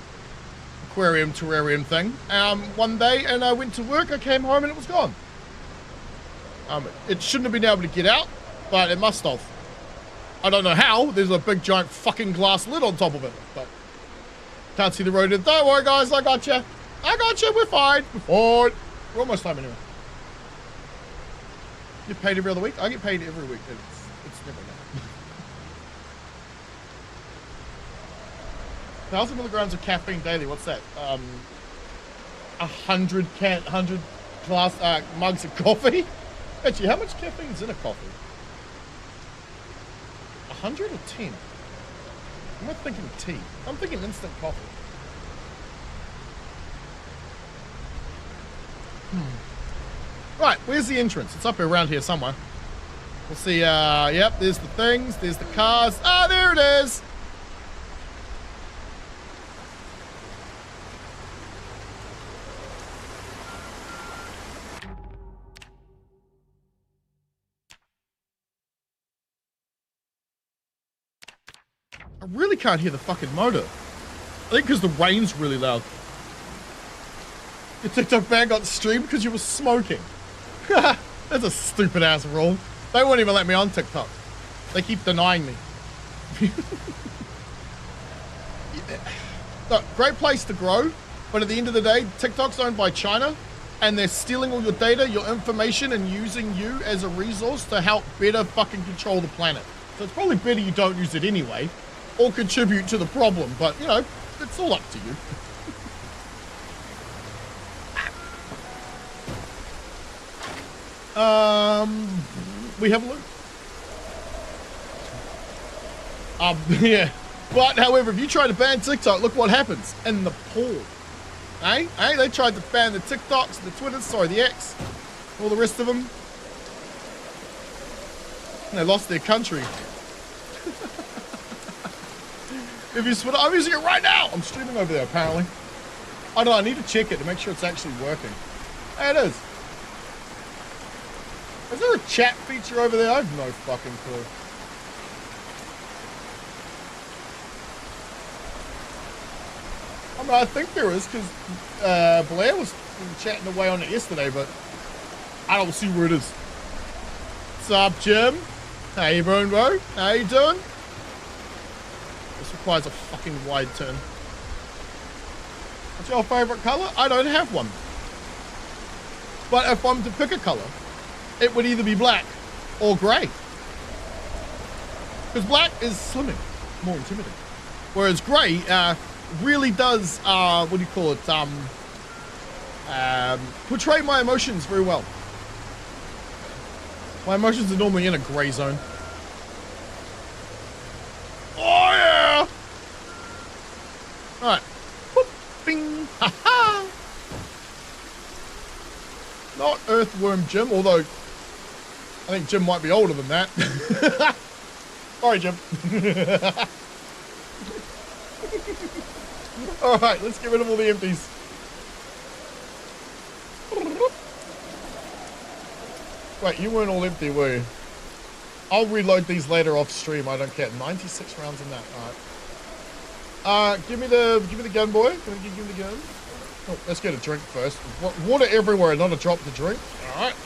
Terrarium thing. One day, and I went to work, I came home, and it was gone. It shouldn't have been able to get out, but it must have. I don't know how. There's a big, giant fucking glass lid on top of it, but can't see the road. Don't worry, guys. I got you. I got you. We're fine. We're fine. We're almost home anyway. Get paid every other week? I get paid every week. It's never enough. 1,000 milligrams of caffeine daily. What's that? 100 glass mugs of coffee. Actually, how much caffeine is in a coffee? 100 or 10? I'm not thinking tea. I'm thinking instant coffee. Right, where's the entrance? It's up around here somewhere. We'll see. Yep, there's the things. There's the cars. Ah, there it is. I really can't hear the fucking motor. I think because the rain's really loud. Your TikTok ban got streamed because you were smoking. That's a stupid ass rule. They won't even let me on TikTok. They keep denying me. Look, great place to grow, but at the end of the day, TikTok's owned by China, and they're stealing all your data, your information, and using you as a resource to help better fucking control the planet. So it's probably better you don't use it anyway, or contribute to the problem, but, you know, it's all up to you. We have a look. Yeah. But, however, if you try to ban TikTok, look what happens in Nepal. Hey? Hey, they tried to ban the TikToks, the Twitters, sorry, the X, all the rest of them. And they lost their country. If you split, I'm using it right now. I'm streaming over there, apparently. I don't know, I need to check it to make sure it's actually working. Hey, it is. Is there a chat feature over there? I have no fucking clue. I mean, I think there is, because Blair was chatting away on it yesterday, but I don't see where it is. What's up, Jim? How you doing, bro? How you doing? This requires a fucking wide turn. What's your favorite color? I don't have one. But if I'm to pick a color, it would either be black or gray. Because black is slimming, more intimidating. Whereas gray really does, what do you call it, portray my emotions very well. My emotions are normally in a gray zone. Oh yeah! Alright. Bing! Ha ha! Not Earthworm Jim, although I think Jim might be older than that. Sorry, Jim. Alright, let's get rid of all the empties. Wait, you weren't all empty, were you? I'll reload these later off stream, I don't care. 96 rounds in that, alright. Give me the gun, boy. Can I give you the gun? Oh, let's get a drink first. Water everywhere, not a drop to drink. Alright.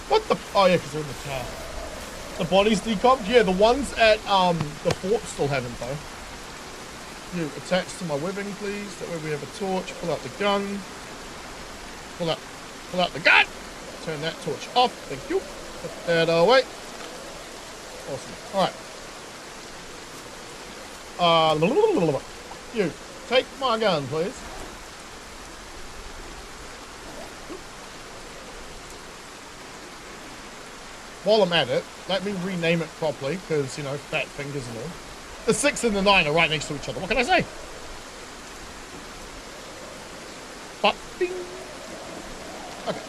What the? Oh yeah, because they're in the car. The bodies decomped? Yeah, the ones at the fort still haven't though. You attach to my webbing, please. That way we have a torch. Pull out the gun. Pull out the gun. Turn that torch off. Thank you. Put that away. Awesome. Alright. You take my gun, please. While I'm at it, let me rename it properly, because, you know, fat fingers and all. The 6 and the 9 are right next to each other. What can I say? Bing. Okay.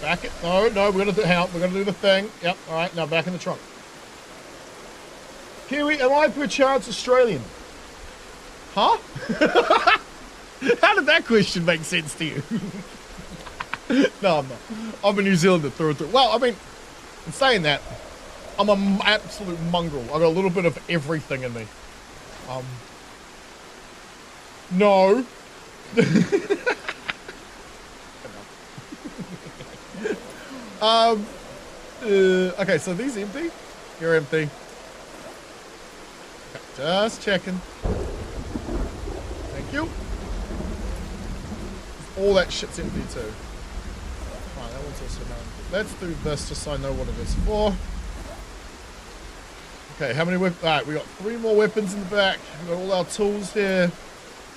Back it. No, we're gonna do. Hang on, we're gonna do the thing. Yep. All right. Now back in the trunk. Kiwi, am I perchance Australian? Huh? How did that question make sense to you? No, I'm not. I'm a New Zealander through and through. Well, I mean, in saying that, I'm an absolute mongrel. I've got a little bit of everything in me. No. Okay, so these empty? You're empty. Okay, just checking. Thank you. All that shit's empty too. Alright, that one's That's also known. Let's do this just so I know what it is for. Okay, how many weapons? Alright, we got 3 more weapons in the back. We got all our tools here.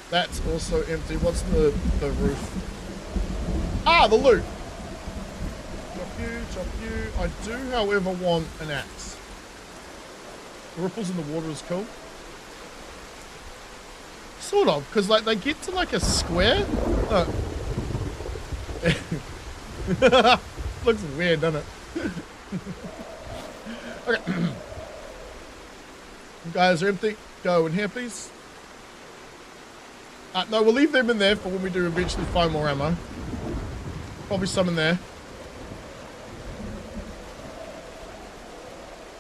That's also empty. What's the roof? Ah, the loot. Chop you. I do, however, want an axe. The ripples in the water is cool. Sort of, because like they get to like a square. Oh. Looks weird, doesn't it? Okay. You guys are empty. Go in here, please. No, we'll leave them in there for when we do eventually find more ammo. Probably some in there.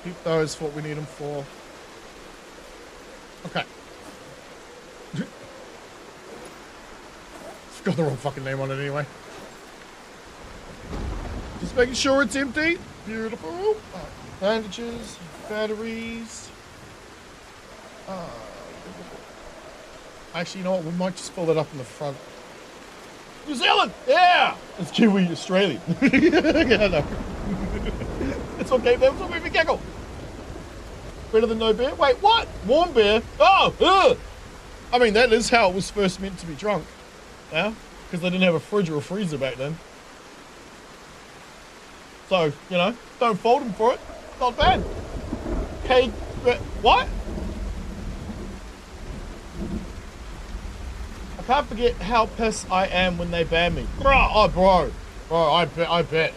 Keep those for what we need them for. Okay. Got the wrong fucking name on it anyway. Just making sure it's empty. Beautiful. Bandages, batteries. Actually, you know what? We might just fill that up in the front. New Zealand! Yeah! It's Kiwi Australian. Yeah, no. It's okay, man. It's okay, we giggle. Better than no beer? Wait, what? Warm beer? Oh! Ugh. I mean, that is how it was first meant to be drunk. Yeah? Because they didn't have a fridge or a freezer back then. So, you know, don't fault them for it. Not bad. Hey, what? I can't forget how pissed I am when they ban me. Bro, bro, I bet.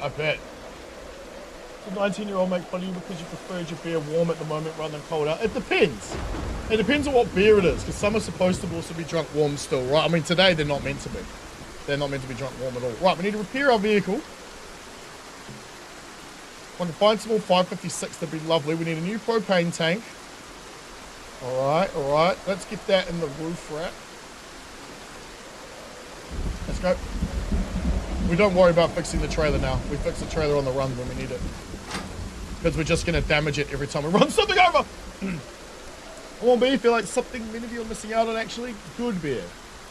The 19-year-old make fun of you because you preferred your beer warm at the moment rather than cold out. It depends. It depends on what beer it is, because some are supposed to also be drunk warm still, right? I mean, today they're not meant to be. They're not meant to be drunk warm at all. Right, we need to repair our vehicle. If I can find some more 556, that'd be lovely. We need a new propane tank. All right. Let's get that in the roof rack. Let's go. We don't worry about fixing the trailer now. We fix the trailer on the run when we need it. Because we're just going to damage it every time we run something over. Warm beer, feel like something many of you are missing out on actually. Good beer.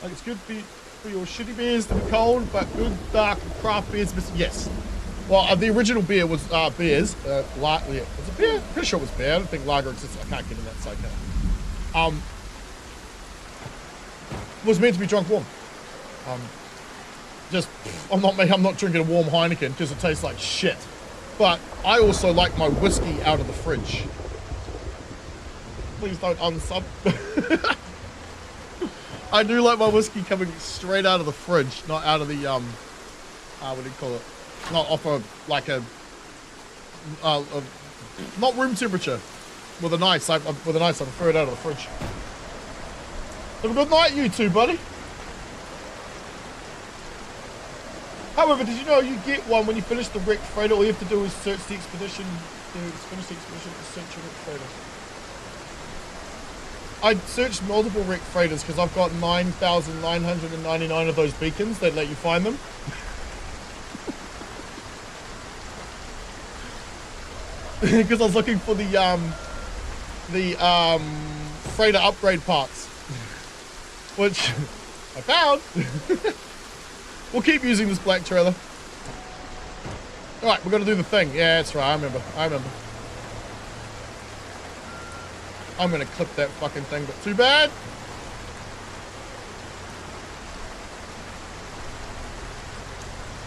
Like it's good for your shitty beers to be cold, but good dark craft beers. Yes. Well, the original beer was beers. Was it beer? Pretty sure it was beer. I don't think lager exists. I can't get in that side now. Was meant to be drunk warm. I'm not drinking a warm Heineken because it tastes like shit. But I also like my whiskey out of the fridge. Please don't unsub. I do like my whiskey coming straight out of the fridge, not out of the what do you call it? Not off not room temperature. With an ice, I prefer it out of the fridge. Have a good night, you two, buddy. However, did you know you get one when you finish the wrecked freighter? All you have to do is search the expedition. Finish the expedition to search your wrecked freighter. I searched multiple wrecked freighters because I've got 9,999 of those beacons that let you find them. Because I was looking for the freighter upgrade parts, which I found. We'll keep using this black trailer. All right, we're gonna do the thing. Yeah, that's right. I remember. I'm gonna clip that fucking thing, but too bad.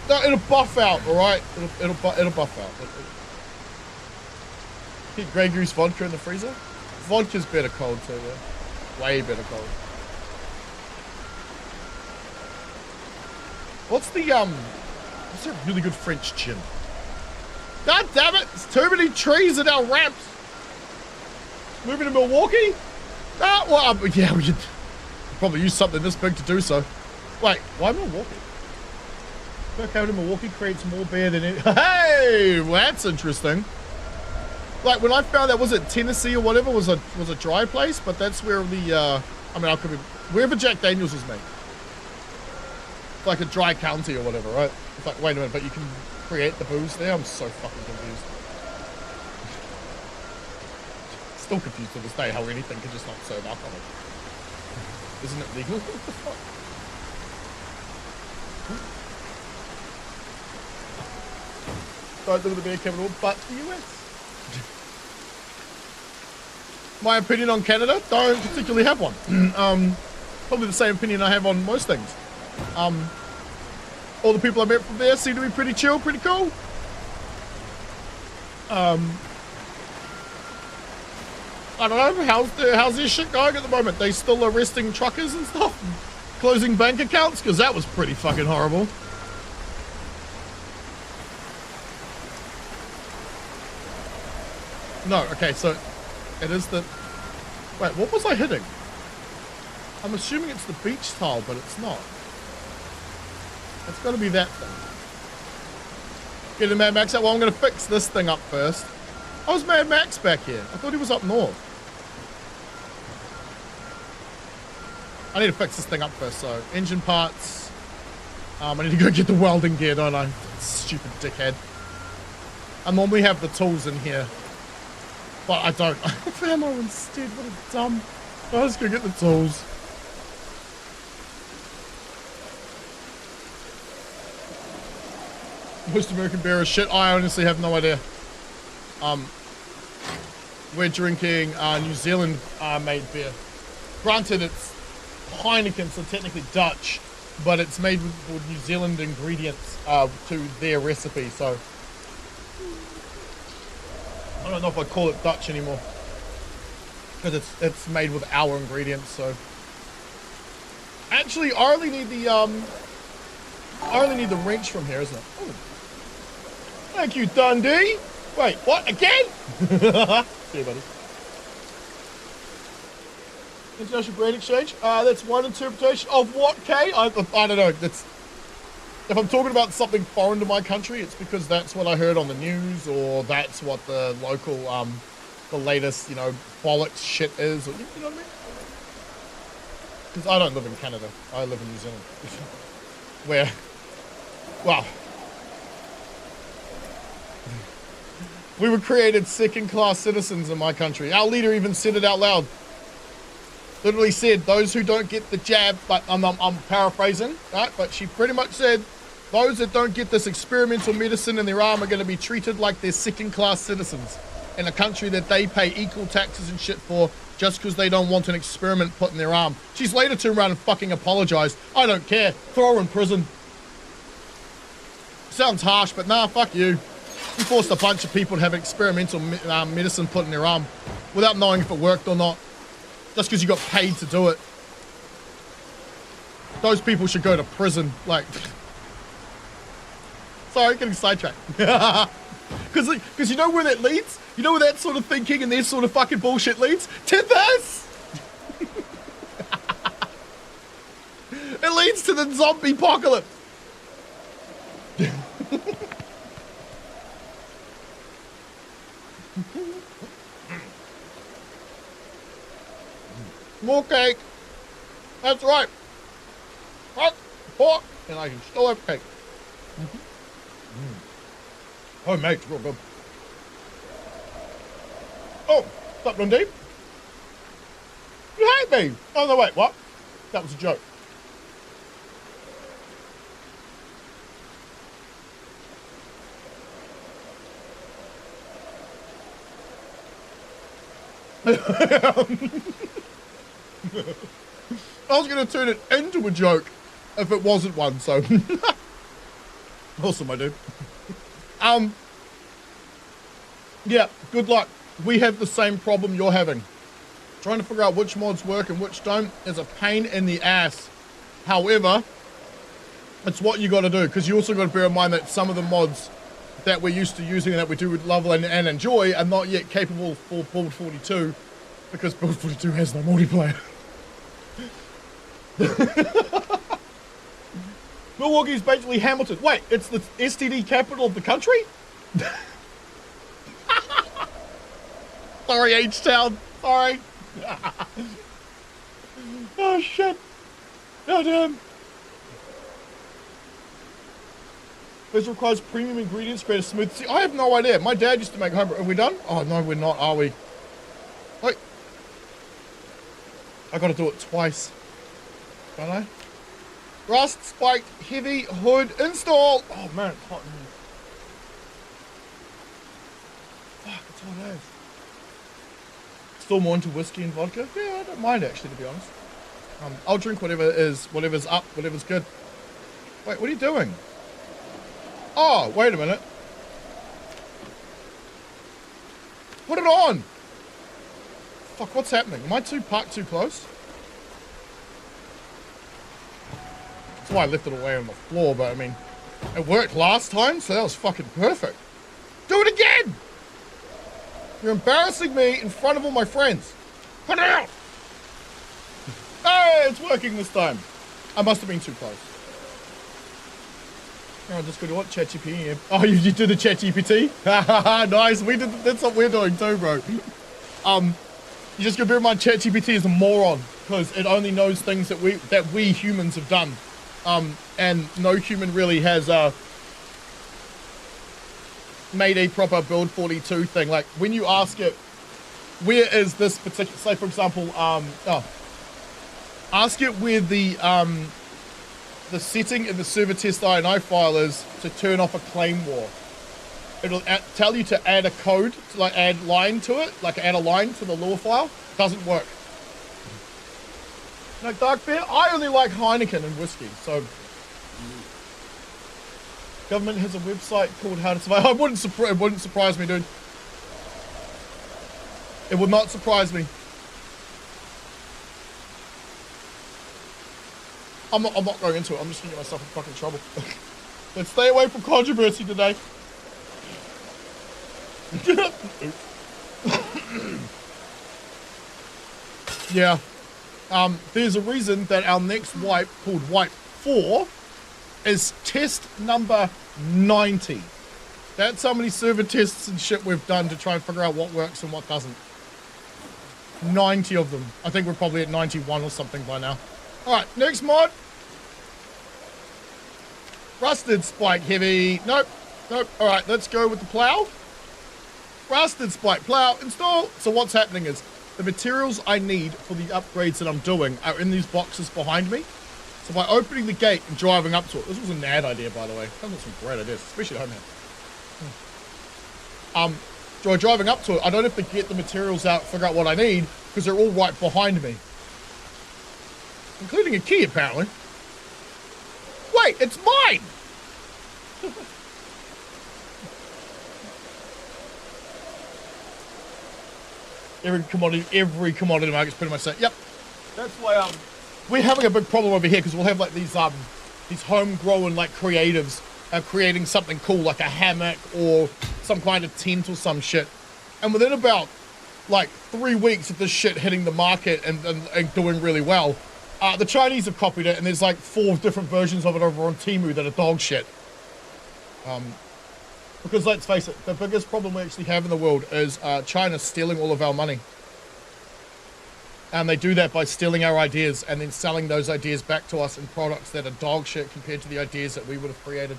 No, it'll buff out. All right, it'll buff out. Keep Grey Goose vodka in the freezer. Vodka's better cold too. Yeah, way better cold. What's a really good French gin? God damn it! There's too many trees in our ramps. Moving to Milwaukee? Well, yeah, we could probably use something this big to do so. Wait, why Milwaukee? Per capita Milwaukee creates more beer than any. Hey, well, that's interesting. Like when I found that, was it Tennessee or whatever, was a dry place, but that's where the I could be wherever Jack Daniels was made. It's like a dry county or whatever, right? It's like, wait a minute, but you can create the booze there? I'm so fucking confused. Still confused to this day how anything can just not serve alcohol. Isn't it legal? What the fuck? don't live in the beer capital, but the US. My opinion on Canada, don't particularly have one. Probably the same opinion I have on most things. All the people I met from there seem to be pretty chill, pretty cool. I don't know, how's this shit going at the moment? They still arresting truckers and stuff? And closing bank accounts? Because that was pretty fucking horrible. No, okay, so it is the... Wait, what was I hitting? I'm assuming it's the beach tile, but it's not. It's got to be that thing. Get the Mad Max out. Well, I'm going to fix this thing up first. How was Mad Max back here? I thought he was up north. I need to fix this thing up first, so engine parts. I need to go get the welding gear, don't I? Stupid dickhead. I normally have the tools in here, but I don't. I have ammo instead. What a dumb. Oh, let's go get the tools. Most American beer is shit. I honestly have no idea. We're drinking New Zealand made beer. Granted, it's Heineken, so technically Dutch, but it's made with New Zealand ingredients to their recipe, so I don't know if I call it Dutch anymore because it's made with our ingredients. So actually, I only need the wrench from here, isn't it? Ooh. Thank you, Dundee. Wait, what again? See you, buddy. International Grain Exchange. That's one interpretation of what, Kay? I don't know. That's, if I'm talking about something foreign to my country, it's because that's what I heard on the news, or that's what the local, the latest, you know, bollocks shit is. Or, you know what I mean? Because I don't live in Canada. I live in New Zealand. Where, well, we were created second-class citizens in my country. Our leader even said it out loud. Literally said, those who don't get the jab, but I'm paraphrasing, right? But she pretty much said, those that don't get this experimental medicine in their arm are going to be treated like they're second-class citizens in a country that they pay equal taxes and shit for just because they don't want an experiment put in their arm. She's later turned around and fucking apologized. I don't care. Throw her in prison. Sounds harsh, but nah, fuck you. You forced a bunch of people to have experimental medicine put in their arm without knowing if it worked or not. Just because you got paid to do it. Those people should go to prison. Like, sorry, getting sidetracked. Because you know where that leads? You know where that sort of thinking and this sort of fucking bullshit leads? To this! It leads to the zombie apocalypse. More cake. That's right. Hot pork, and I can still have cake. Homemade, real good. Oh, what's up, Dundee? You hate me. Oh, no, wait, what? That was a joke. I was going to turn it into a joke if it wasn't one, so awesome, I do. Yeah, good luck. We have the same problem you're having. Trying to figure out which mods work and which don't is a pain in the ass. However, it's what you got to do, because you also got to bear in mind that some of the mods that we're used to using and that we do love and enjoy are not yet capable for Build 42, because Build 42 has no multiplayer. Milwaukee's basically Hamilton. Wait, it's the STD capital of the country? Sorry, H-Town. Sorry. Oh, shit. God damn. This requires premium ingredients, create a smooth... See, I have no idea. My dad used to make homebrew. Are we done? Oh, no, we're not, are we? Wait. I gotta do it twice. Don't I? Rust, spiked, heavy, hood, install. Oh, man, it's hot in Oh, it is. Still more into whiskey and vodka? Yeah, I don't mind actually, to be honest. I'll drink whatever's up, whatever's good. Wait, what are you doing? Oh, wait a minute. Put it on! Fuck, what's happening? Am I parked too close? That's why I left it away on the floor, but I mean, it worked last time, so that was fucking perfect. Do it again! You're embarrassing me in front of all my friends. Put it out! Hey, it's working this time. I must have been too close. Oh, just go to what? ChatGPT. Oh, you did the ChatGPT? Nice. That's what we're doing too, bro. You just gotta bear in mind ChatGPT is a moron because it only knows things that we humans have done. And no human really has made a proper build 42 thing. Like when you ask it, where is this particular? Say for example, ask it where the setting in the servertest.ini file is to turn off a claim war. It'll tell you to add a code, to like add line to it, like add a line to the lore file. Doesn't work. No, Dark Bear, I only like Heineken and whiskey, so. Government has a website called How to Survive. It wouldn't surprise me, dude. It would not surprise me. I'm not going into it. I'm just gonna get myself in fucking trouble. Let's stay away from controversy today. Yeah. There's a reason that our next wipe, called Wipe 4, is test number 90. That's how many server tests and shit we've done to try and figure out what works and what doesn't. 90 of them. I think we're probably at 91 or something by now. Alright, next mod. Rusted spike heavy. Nope. Alright, let's go with the plow. Rusted spike plow install. So what's happening is the materials I need for the upgrades that I'm doing are in these boxes behind me. So by opening the gate and driving up to it, this was a mad idea, by the way. That was some great ideas, especially at home. So driving up to it, I don't have to get the materials out, figure out what I need, because they're all right behind me. Including a key, apparently. Wait, it's mine! Every commodity market's pretty much set. Yep. That's why we're having a big problem over here because we'll have like these homegrown like creatives creating something cool like a hammock or some kind of tent or some shit. And within about like 3 weeks of this shit hitting the market and doing really well, the Chinese have copied it and there's like 4 different versions of it over on Temu that are dog shit. Because let's face it, the biggest problem we actually have in the world is China stealing all of our money. And they do that by stealing our ideas and then selling those ideas back to us in products that are dog shit compared to the ideas that we would have created.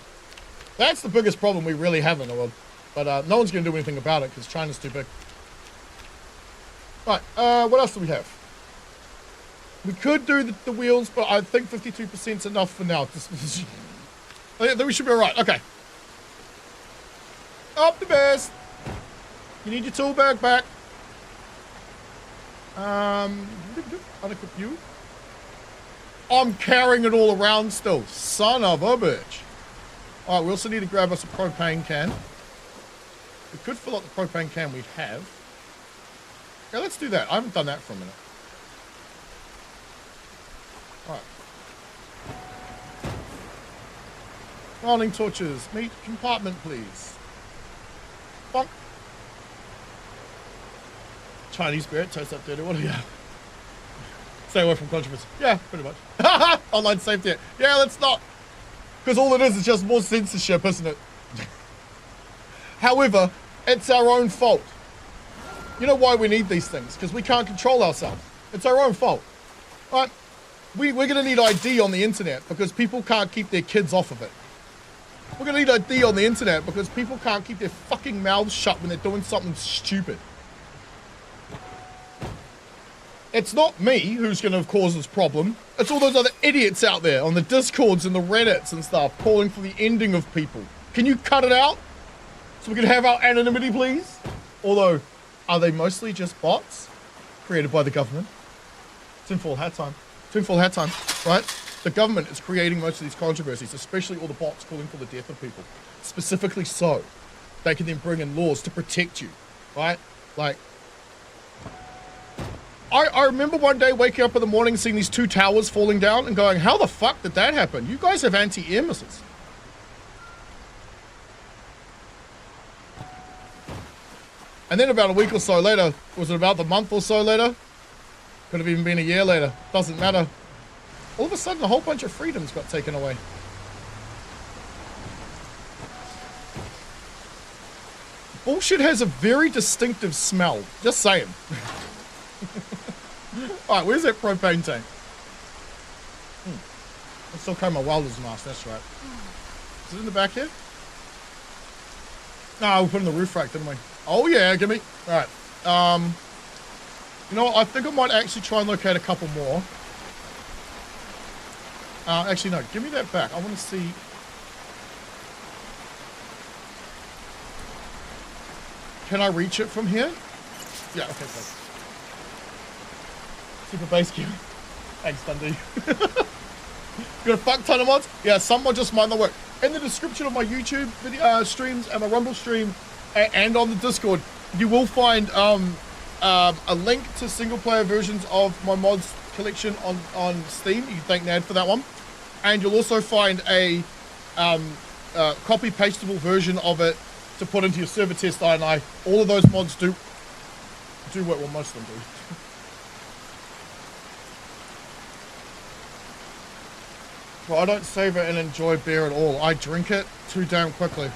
That's the biggest problem we really have in the world. But no one's going to do anything about it because China's too big. Right, what else do we have? We could do the wheels, but I think 52% is enough for now. I think we should be alright. Okay. Up the best. You need your tool bag back. Unequip you. I'm carrying it all around still. Son of a bitch. Alright, we also need to grab us a propane can. We could fill up the propane can we have. Yeah, let's do that. I haven't done that for a minute. Alright. Rolling torches. Meat compartment, please. Bonk. Chinese spirit, toast up dirty. What do you have? Stay away from controversy. Yeah, pretty much. Online safety. Yeah, let's not. Because all it is just more censorship, isn't it? However, it's our own fault. You know why we need these things? Because we can't control ourselves. It's our own fault. Right? We're going to need ID on the internet because people can't keep their kids off of it. We're going to need ID on the internet because people can't keep their fucking mouths shut when they're doing something stupid. It's not me who's going to cause this problem. It's all those other idiots out there on the Discords and the Reddits and stuff calling for the ending of people. Can you cut it out so we can have our anonymity, please? Although, are they mostly just bots created by the government? Tinfoil hat time. Tinfoil hat time, right? The government is creating most of these controversies, especially all the bots calling for the death of people. Specifically so, they can then bring in laws to protect you, right? Like, I remember one day waking up in the morning, seeing these 2 towers falling down and going, how the fuck did that happen? You guys have anti-air missiles. And then about a week or so later, was it about the month or so later? Could have even been a year later. Doesn't matter. All of a sudden, a whole bunch of freedoms got taken away. Bullshit has a very distinctive smell. Just saying. Alright, where's that propane tank? I still carry my welder's mask, that's right. Is it in the back here? No, we put it in the roof rack, didn't we? Oh yeah, give me. Alright. You know what? I think I might actually try and locate a couple more. Actually, no. Give me that back. I want to see. Can I reach it from here? Yeah, okay, good. Super base queue. Thanks, Dundee. Got a fuck ton of mods? Yeah, some mods just might not work. In the description of my YouTube video, streams and my Rumble stream and on the Discord, you will find a link to single player versions of my mods collection on Steam. You can thank Nad for that one. And you'll also find a copy pastable version of it to put into your servertest.ini. All of those mods do work. Well, most of them do. Well, I don't savor and enjoy beer at all. I drink it too damn quickly.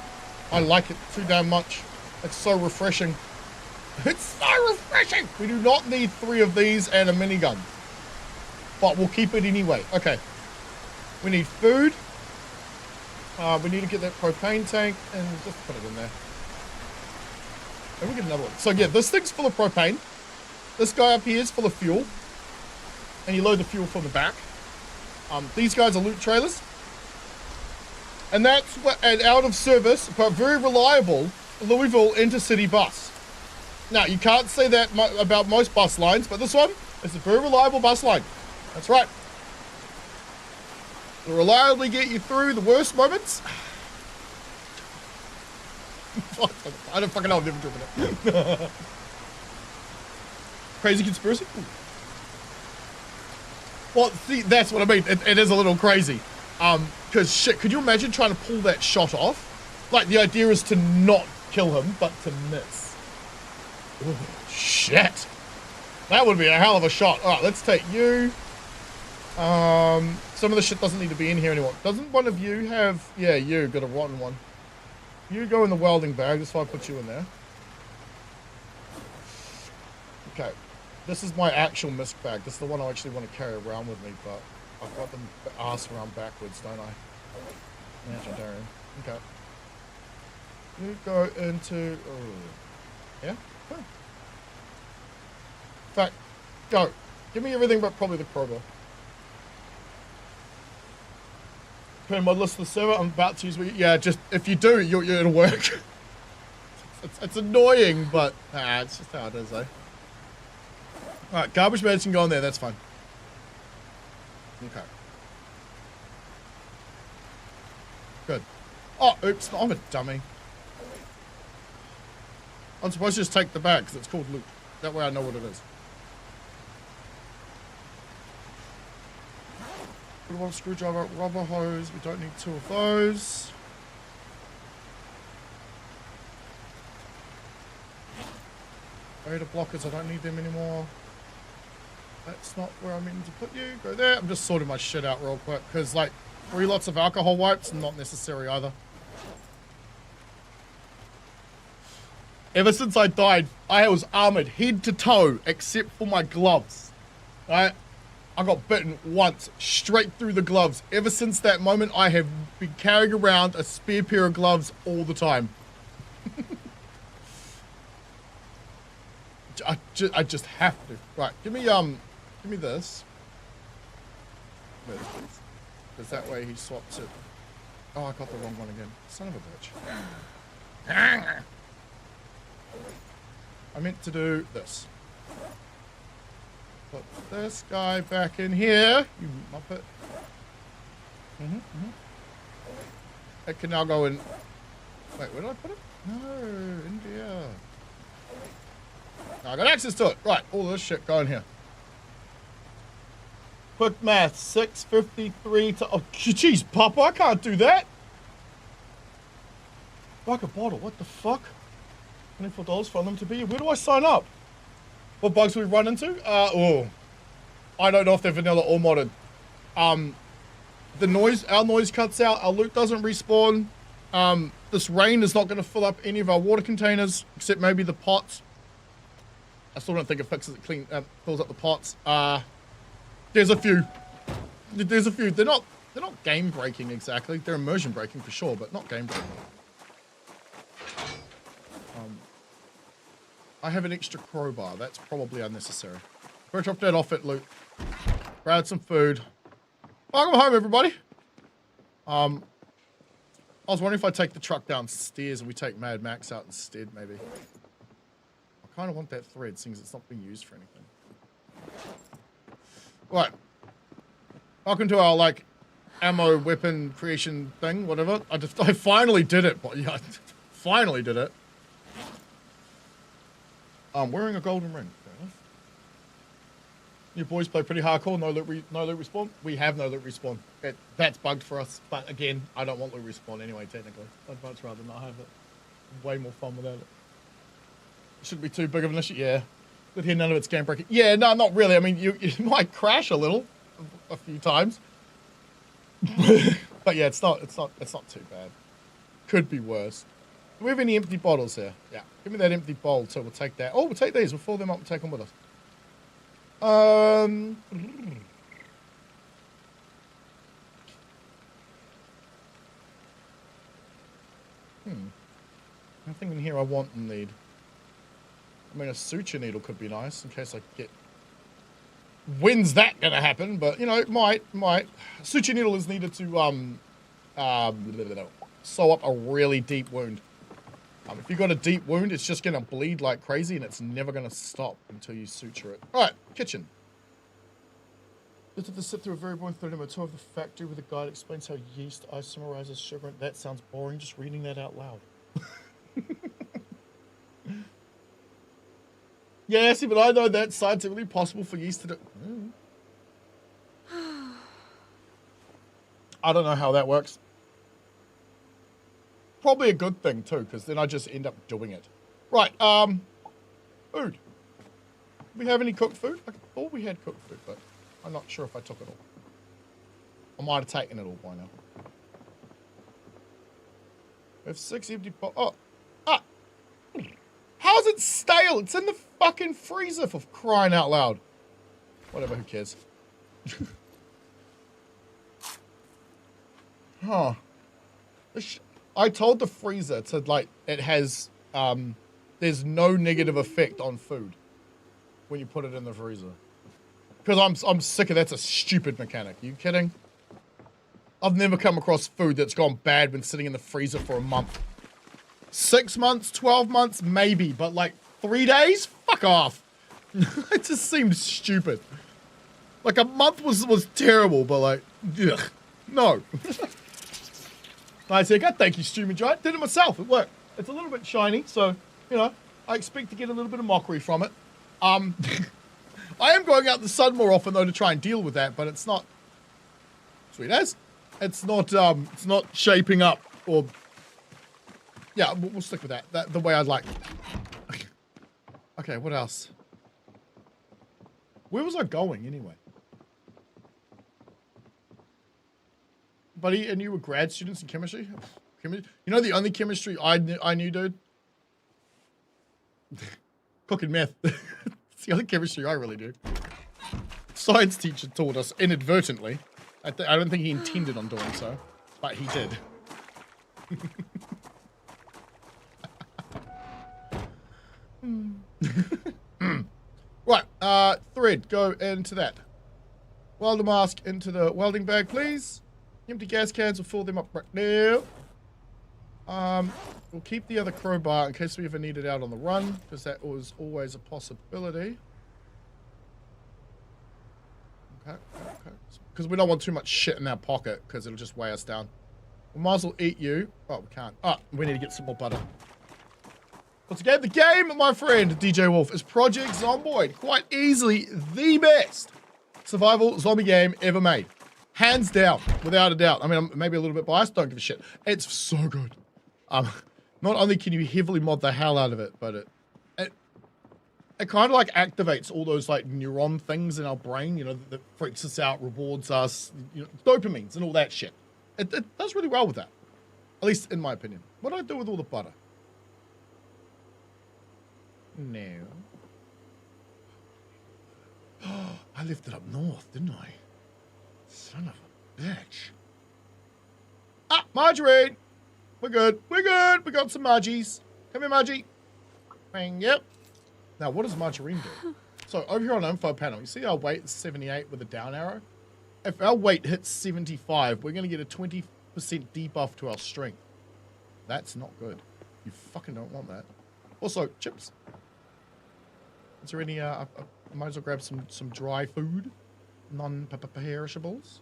I like it too damn much. It's so refreshing. It's so refreshing! We do not need 3 of these and a minigun. But we'll keep it anyway. Okay. We need food. We need to get that propane tank and just put it in there. And we'll get another one. So yeah, this thing's full of propane. This guy up here is full of fuel. And you load the fuel from the back. These guys are loot trailers. And that's an out of service, but very reliable Louisville intercity bus. Now, you can't say that about most bus lines, but this one is a very reliable bus line. That's right. It'll reliably get you through the worst moments. I don't fucking know, I've never driven it. Crazy conspiracy? Ooh. Well, see, that's what I mean. It is a little crazy. Because shit, could you imagine trying to pull that shot off? Like, the idea is to not kill him, but to miss. Ooh, shit. That would be a hell of a shot. All right, let's take you. Some of the shit doesn't need to be in here anymore. Doesn't one of you have... Yeah, you got a rotten one. You go in the welding bag. That's why I put you in there. Okay. This is my actual misc bag. This is the one I actually want to carry around with me, but I've got them ass around backwards, don't I? Legendary. Okay. You go into... yeah? Huh. In fact, go. Give me everything but probably the crowbar. Okay, mod list of the server. I'm about to use... Yeah, just... If you do, it'll work. It's annoying, but... it's just how it is, eh? Alright, garbage bags can go in there, that's fine. Okay. Good. Oh, oops, I'm a dummy. I'm supposed to just take the bag, because it's called loot. That way I know what it is. We want a screwdriver, rubber hose, we don't need 2 of those. Beta blockers, I don't need them anymore. That's not where I meant to put you. Go there. I'm just sorting my shit out real quick. Because, like, 3 lots of alcohol wipes, not necessary either. Ever since I died, I was armored head to toe, except for my gloves. Right? I got bitten once, straight through the gloves. Ever since that moment, I have been carrying around a spare pair of gloves all the time. I just have to. Right, give me this. Because that way he swaps it. Oh, I got the wrong one again. Son of a bitch. I meant to do this. Put this guy back in here. You muppet. It can now go in. Wait, where did I put it? No, India. Now I got access to it. Right, all this shit go in here. Quick math, 653 to. Oh, jeez, Papa, I can't do that. Like a bottle, what the fuck? $24 for them to be. Where do I sign up? What bugs we run into? Oh, I don't know if they're vanilla or modded. The noise, our noise cuts out. Our loot doesn't respawn. This rain is not going to fill up any of our water containers, except maybe the pots. I still don't think it fixes it, fills up the pots. There's a few. There's a few. They're not game breaking exactly. They're immersion breaking for sure, but not game breaking. I have an extra crowbar. That's probably unnecessary. Go drop that off at loot. Grab some food. Welcome home, everybody. I was wondering if I take the truck downstairs and we take Mad Max out instead, maybe. I kind of want that thread, since it's not being used for anything. Right. Welcome to our, like, ammo weapon creation thing, whatever. I finally did it, but yeah, I finally did it. I'm wearing a golden ring. Fair enough. You boys play pretty hardcore. No loot respawn. We have no loot respawn. That's bugged for us. But again, I don't want loot respawn anyway. Technically, I'd much rather not have it. Way more fun without it. Shouldn't be too big of an issue. Yeah. Good here. None of it's game breaking. Yeah. No, not really. I mean, you might crash a little, a few times. But yeah, it's not too bad. Could be worse. Do we have any empty bottles here? Yeah. Give me that empty bowl, so we'll take that. Oh, we'll take these. We'll fill them up and take them with us. Nothing in here I want and need. I mean, a suture needle could be nice in case I get... When's that gonna happen? But, you know, it might. Suture needle is needed to, sew up a really deep wound. If you've got a deep wound, it's just going to bleed like crazy, and it's never going to stop until you suture it. All right, kitchen. Let's have to sit through a very boring 30-minute tour of the factory where the guide explains how yeast isomerizes sugar. That sounds boring, just reading that out loud. Yeah, see, but I know that's scientifically possible for yeast to do. I don't know how that works. Probably a good thing too, because then I just end up doing it. Right, food. Do we have any cooked food? I thought we had cooked food, but I'm not sure if I took it all. I might have taken it all by now. We have 6 empty pots. How's it stale? It's in the fucking freezer, for crying out loud. Whatever, who cares? Huh. I told the freezer to, like, it has, there's no negative effect on food when you put it in the freezer. Because I'm sick of that's a stupid mechanic. Are you kidding? I've never come across food that's gone bad when sitting in the freezer for a month. 6 months, 12 months, maybe, but like 3 days? Fuck off. It just seemed stupid. Like a month was terrible, but like, ugh, no. Nice haircut. Thank you, Streamer Giant. Did it myself. It worked. It's a little bit shiny, so, you know, I expect to get a little bit of mockery from it. I am going out in the sun more often, though, to try and deal with that, but it's not... Sweet as. It's not shaping up, or... Yeah, we'll stick with that. The way I'd like. Okay, what else? Where was I going, anyway? Buddy, and you were grad students in chemistry? You know the only chemistry I knew, dude? Cooking meth. It's the only chemistry I really do. Science teacher taught us inadvertently. I don't think he intended on doing so, but he did. Right, thread, go into that. Welder mask into the welding bag, please. Empty gas cans will fill them up right now. We'll keep the other crowbar in case we ever need it out on the run, because that was always a possibility. Okay. Because we don't want too much shit in our pocket, because it'll just weigh us down. We might as well eat you. Oh, we can't. Oh, we need to get some more butter. Once again, the game, my friend, DJ Wolf, is Project Zomboid. Quite easily the best survival zombie game ever made. Hands down, without a doubt. I mean, I'm maybe a little bit biased, don't give a shit. It's so good. Not only can you heavily mod the hell out of it, but it kind of like activates all those like neuron things in our brain, you know, that freaks us out, rewards us, you know, dopamines and all that shit. It does really well with that. At least in my opinion. What do I do with all the butter? No. I left it up north, didn't I? Son of a bitch. Ah, Margarine! We're good. We're good. We got some Margies. Come here, Margie. Bang, yep. Now, what does margarine do? So, over here on the info panel, you see our weight is 78 with a down arrow? If our weight hits 75, we're going to get a 20% debuff to our strength. That's not good. You fucking don't want that. Also, chips. Is there any, I might as well grab some dry food. Non-perishables.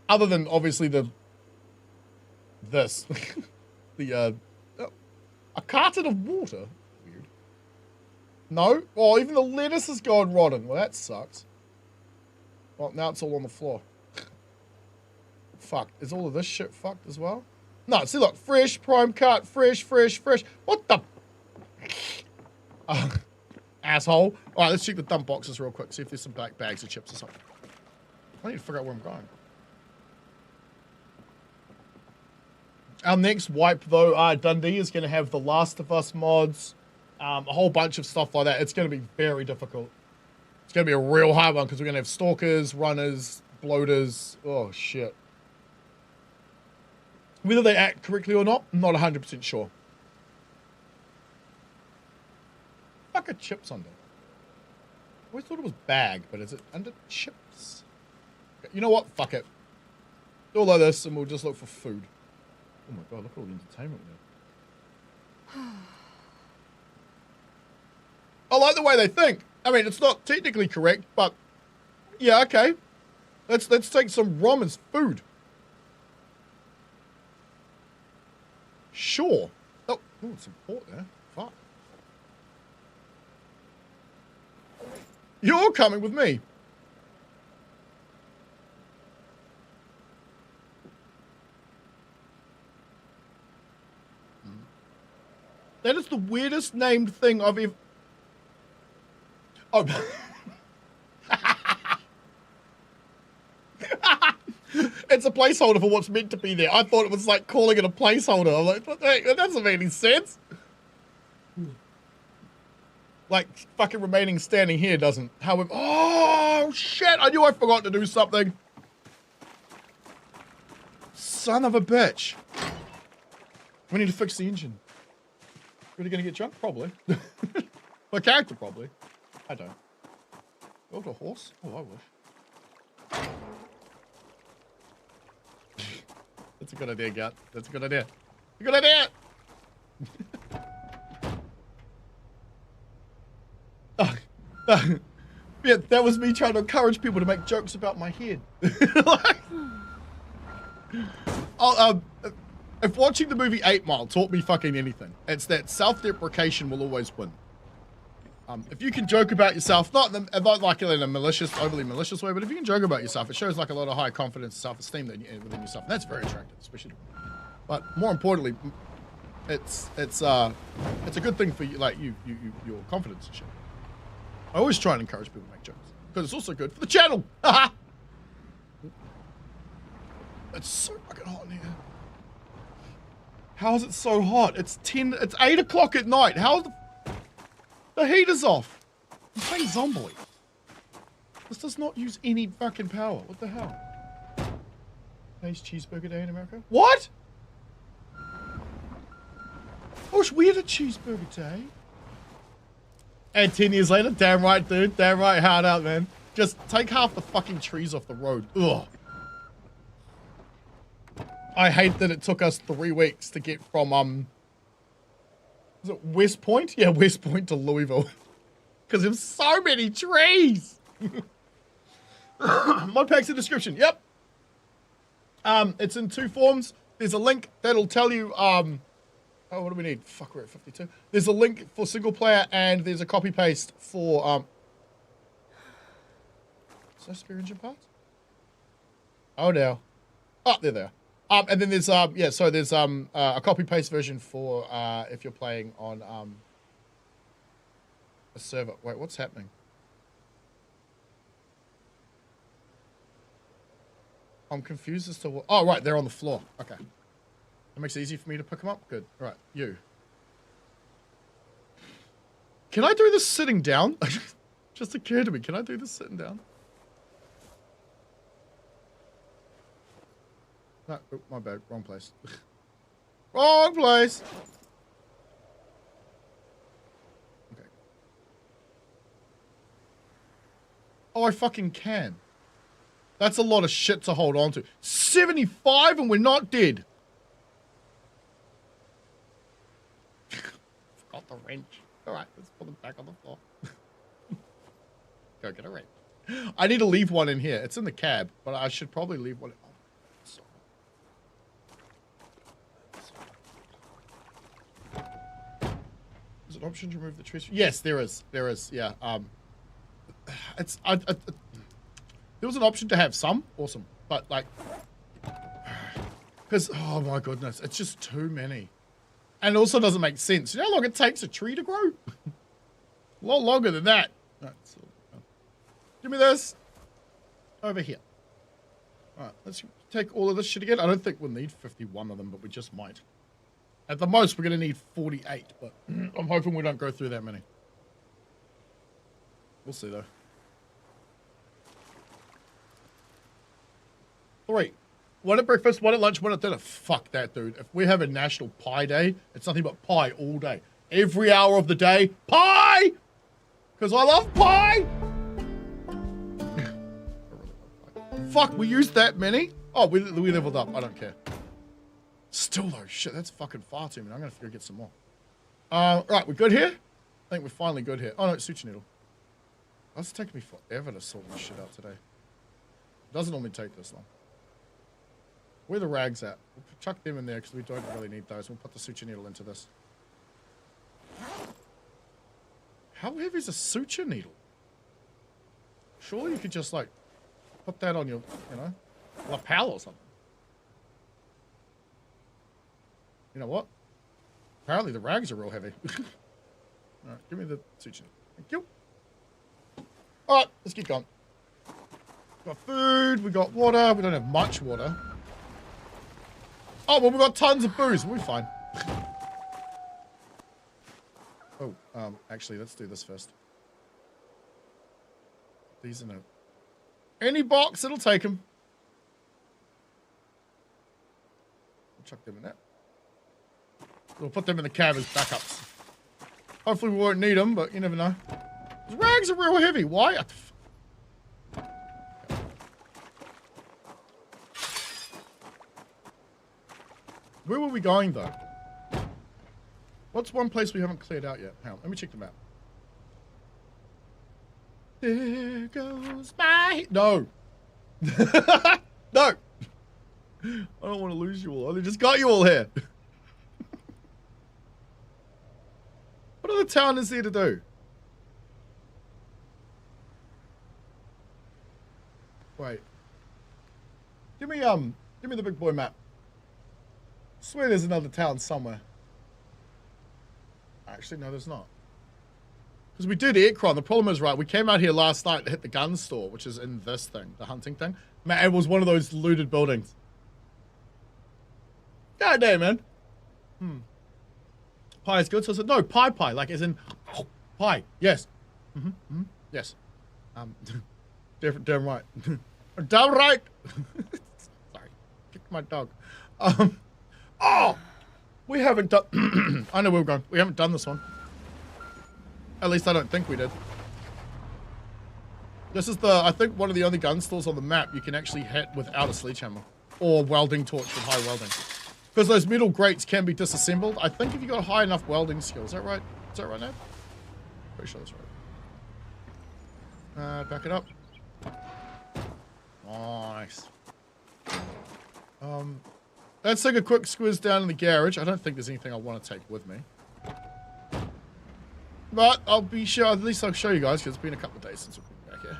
Other than, obviously, this. A carton of water. Weird. No? Oh, even the lettuce has gone rotten. Well, that sucks. Well, now it's all on the floor. Fuck. Is all of this shit fucked as well? No, see, look. Fresh, prime cut, fresh. What the? Asshole. All right, let's check the dump boxes real quick. See if there's some black bags of chips or something. I need to figure out where I'm going. Our next wipe, though, Dundee is going to have the Last of Us mods, a whole bunch of stuff like that. It's going to be very difficult. It's going to be a real hard one because we're going to have stalkers, runners, bloaters. Oh, shit. Whether they act correctly or not, I'm not 100% sure. Fuck are chips under? I always thought it was bag, but is it under chips? You know what? Fuck it. Do all of this and we'll just look for food. Oh my god, look at all the entertainment there. I like the way they think. I mean, it's not technically correct, but yeah, okay. Let's take some rum as food. Sure. Oh, ooh, some port there. Fuck. You're coming with me. That is the weirdest named thing I've ever... Oh. It's a placeholder for what's meant to be there. I thought it was like calling it a placeholder. I'm like, that doesn't make any sense. Like, fucking remaining standing here doesn't. However, oh, shit. I knew I forgot to do something. Son of a bitch. We need to fix the engine. Really gonna get drunk? Probably. My character, probably. I don't. Build a horse? Oh, I wish. That's a good idea, Gut. That's a good idea. A good idea! Yeah, that was me trying to encourage people to make jokes about my head. If watching the movie 8 Mile taught me fucking anything, it's that self-deprecation will always win. If you can joke about yourself, not like in a malicious, overly malicious way, but if you can joke about yourself, it shows like a lot of high confidence, self-esteem within yourself. And that's very attractive, especially. But more importantly, it's a good thing for you, like your confidence and shit. I always try and encourage people to make jokes because it's also good for the channel. It's so fucking hot in here. How is it so hot? It's 8 o'clock at night. How the heater's off? I'm playing Zomboid. This does not use any fucking power. What the hell? Today's cheeseburger day in America? What? I wish we had a cheeseburger day. And 10 years later, damn right, dude. Damn right, hard out, man. Just take half the fucking trees off the road. Ugh. I hate that it took us 3 weeks to get from, was it West Point? Yeah, West Point to Louisville. Because there's so many trees. Mod pack's in the description. Yep. It's in 2 forms. There's a link that'll tell you, oh, what do we need? Fuck, we're at 52. There's a link for single player and there's a copy paste for, is that spare engine parts? Oh, no. Oh, they're there. And then there's, yeah, so there's, a copy paste version for, if you're playing on, a server. Wait, what's happening? I'm confused as to what... Oh, right, they're on the floor. Okay. That makes it easy for me to pick them up. Good. Right, you. Can I do this sitting down? Just occurred to me. Can I do this sitting down? No, oh, my bad. Wrong place. Wrong place! Okay. Oh, I fucking can. That's a lot of shit to hold on to. 75 and we're not dead. Forgot the wrench. All right, let's put them back on the floor. Go get a wrench. I need to leave one in here. It's in the cab, but I should probably leave one. Oh, sorry. Is it an option to remove the trees? Yes, there is. There is. Yeah. It's there was an option to have some. Awesome. But, like... Because, oh my goodness, it's just too many. And it also doesn't make sense. You know how long it takes a tree to grow? A lot longer than that. Right, so, give me this. Over here. Alright, let's take all of this shit again. I don't think we'll need 51 of them, but we just might. At the most, we're going to need 48, but I'm hoping we don't go through that many. We'll see, though. 3. One at breakfast, one at lunch, one at dinner. Fuck that, dude. If we have a National Pie Day, it's nothing but pie all day. Every hour of the day, pie! Because I love pie! Fuck, we used that many? Oh, we leveled up. I don't care. Still, though, shit, that's fucking far too many. I'm going to have to go get some more. Right, we're good here? I think we're finally good here. Oh, no, it's suture needle. That's taking me forever to sort this shit out today. It doesn't normally take this long. Where are the rags at? We'll chuck them in there because we don't really need those. We'll put the suture needle into this. How heavy is a suture needle? Surely you could just, like, put that on your, you know, lapel or something. You know what? Apparently the rags are real heavy. Alright, give me the suture needle. Thank you. Alright, let's keep going. We got food, we got water. We don't have much water. Oh, well, we've got tons of booze. We'll be fine. Oh, actually, let's do this first. These in any box, it'll take them. We'll chuck them in that. We'll put them in the cab as backups. Hopefully we won't need them, but you never know. These rags are real heavy. Why? Where were we going, though? What's one place we haven't cleared out yet? Hang on, let me check the map. There goes my... No. No. I don't want to lose you all. I just got you all here. What other town is there to do? Wait. Give me the big boy map. I swear there's another town somewhere. Actually, no, there's not. Because we did Aircron. The problem is, right, we came out here last night to hit the gun store, which is in this thing, the hunting thing. Man, it was one of those looted buildings. God damn, man. Pie is good. So I said, no, pie, like as in pie. Yes. Yes. Damn right. Damn right. Sorry. Kicked my dog. Oh! We haven't done... I know where we're going. We haven't done this one. At least I don't think we did. This is the, I think, one of the only gun stores on the map you can actually hit without a sledgehammer. or welding torch with high welding. Because those metal grates can be disassembled. I think if you got high enough welding skills. Is that right? Is that right, Ned? Pretty sure that's right. Back it up. Nice. Let's take a quick squiz down in the garage. I don't think there's anything I want to take with me. But I'll be sure, at least I'll show you guys, because it's been a couple of days since we've been back here.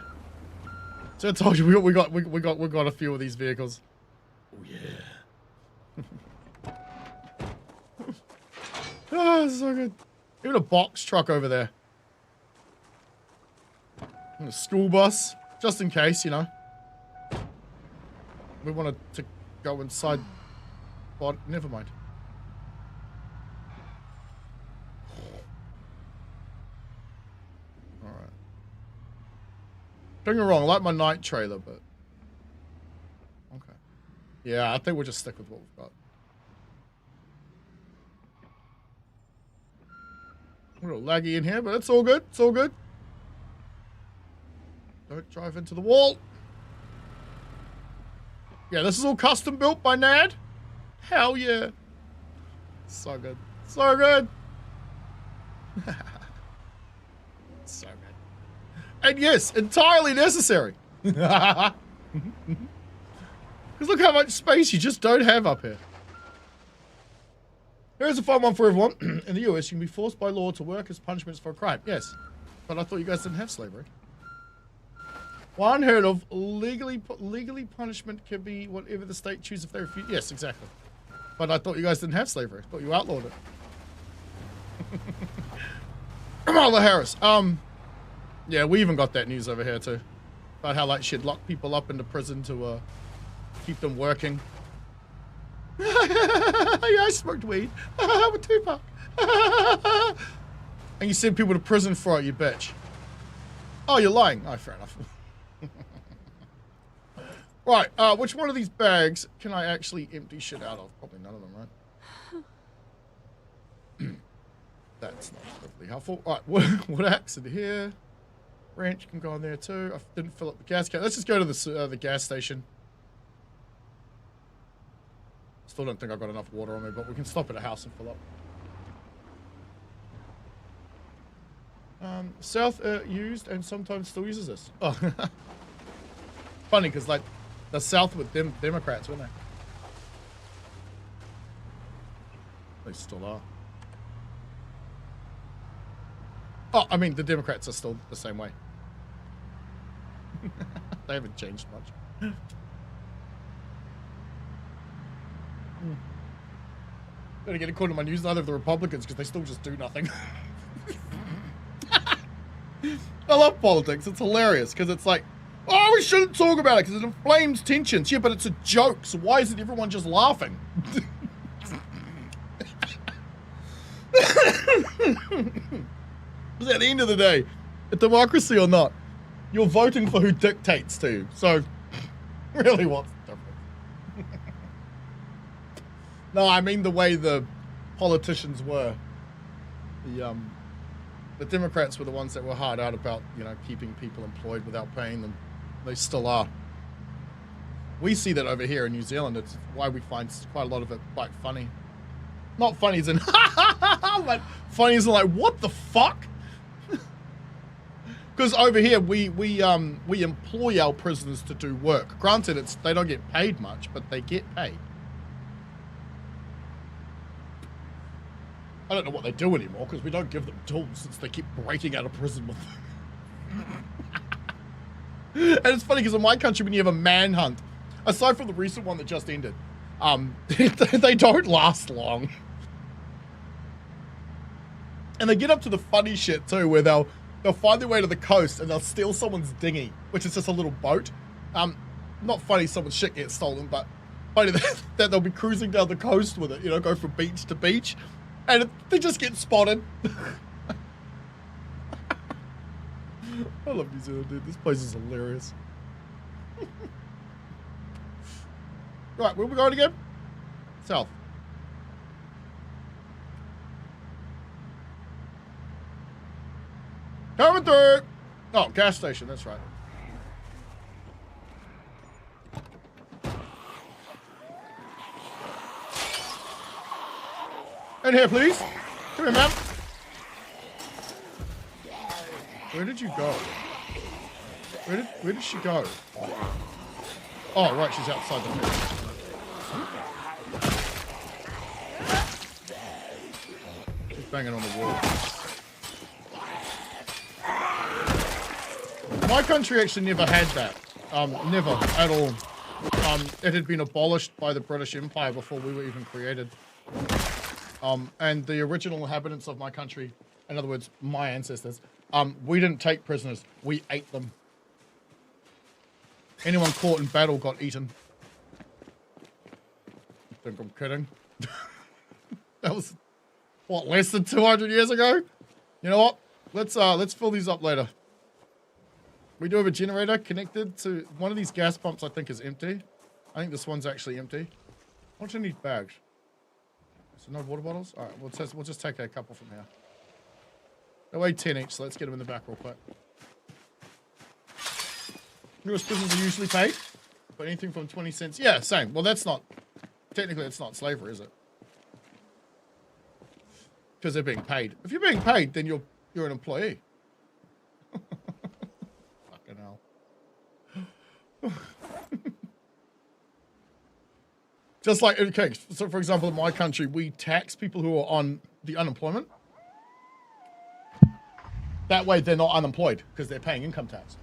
So I told you we got a few of these vehicles. Oh yeah. Oh, so good. Even a box truck over there. And a school bus, just in case, you know. We wanted to go inside, but never mind. Alright. Don't get me wrong, I like my night trailer, but... Okay. Yeah, I think we'll just stick with what we've got. A little laggy in here, but it's all good. It's all good. Don't drive into the wall. Yeah, this is all custom built by Nad. Hell yeah. So good. So good. So good. And yes, entirely necessary. Because look how much space you just don't have up here. Here's a fun one for everyone. In the US, you can be forced by law to work as punishments for a crime. Yes. But I thought you guys didn't have slavery. Well, unheard of. Legally punishment can be whatever the state chooses if they refuse. Yes, exactly. But I thought you guys didn't have slavery. I thought you outlawed it. Kamala Harris. Yeah, we even got that news over here too. About how like she'd lock people up into prison to keep them working. Yeah, I smoked weed. With Tupac. And you send people to prison for it, you bitch. Oh, you're lying. Oh, fair enough. Right, which one of these bags can I actually empty shit out of? Probably none of them, right? That's not perfectly helpful. Alright, wood axe in here. Wrench can go in there too. I didn't fill up the gas can. Let's just go to the gas station. Still don't think I've got enough water on me, but we can stop at a house and fill up. South used and sometimes still uses this. Oh, funny because like the South with them Democrats, weren't they? They still are. Oh, I mean the Democrats are still the same way. They haven't changed much. Better get according to my news, neither of the Republicans, because they still just do nothing. I love politics. It's hilarious because it's like, oh, we shouldn't talk about it because it inflames tensions. Yeah, but it's a joke, so why isn't everyone just laughing? Because at the end of the day, a democracy or not, you're voting for who dictates to you. So, really, what's the difference? No, I mean the way the politicians were. The Democrats were the ones that were hard out about, you know, keeping people employed without paying them. They still are. We see that over here in New Zealand. It's why we find quite a lot of it quite funny. Not funny as in, but funny as in like, what the fuck? Because over here, we employ our prisoners to do work. Granted, they don't get paid much, but they get paid. I don't know what they do anymore because we don't give them tools since they keep breaking out of prison with them. And it's funny because in my country, when you have a manhunt, aside from the recent one that just ended, they don't last long. And they get up to the funny shit too, where they'll find their way to the coast and they'll steal someone's dinghy, which is just a little boat. Not funny someone's shit gets stolen, but funny that they'll be cruising down the coast with it, you know, go from beach to beach. And they just get spotted. I love New Zealand, dude. This place is hilarious. Right, where are we going again? South. Coming through! Oh, gas station, that's right. in here, please. Come here, ma'am. Where did you go? Where did she go? Oh, right, she's outside the fence. She's banging on the wall. My country actually never had that. Never at all. It had been abolished by the British Empire before we were even created. And the original inhabitants of my country, in other words, my ancestors, we didn't take prisoners, we ate them. Anyone caught in battle got eaten. I think I'm kidding. That was, what, less than 200 years ago? You know what? Let's fill these up later. We do have a generator connected to one of these gas pumps. I think is empty. I think this one's actually empty. What do you need bags? So no water bottles? All right, we'll just take a couple from here. They weigh 10 each, so let's get them in the back real quick. US prisoners are usually paid, but anything from 20 cents. Yeah, same. Well, that's not, technically it's not slavery, is it? Because they're being paid. If you're being paid, then you're an employee. Fucking hell. Just like, okay, so for example, in my country, we tax people who are on the unemployment. That way they're not unemployed because they're paying income tax.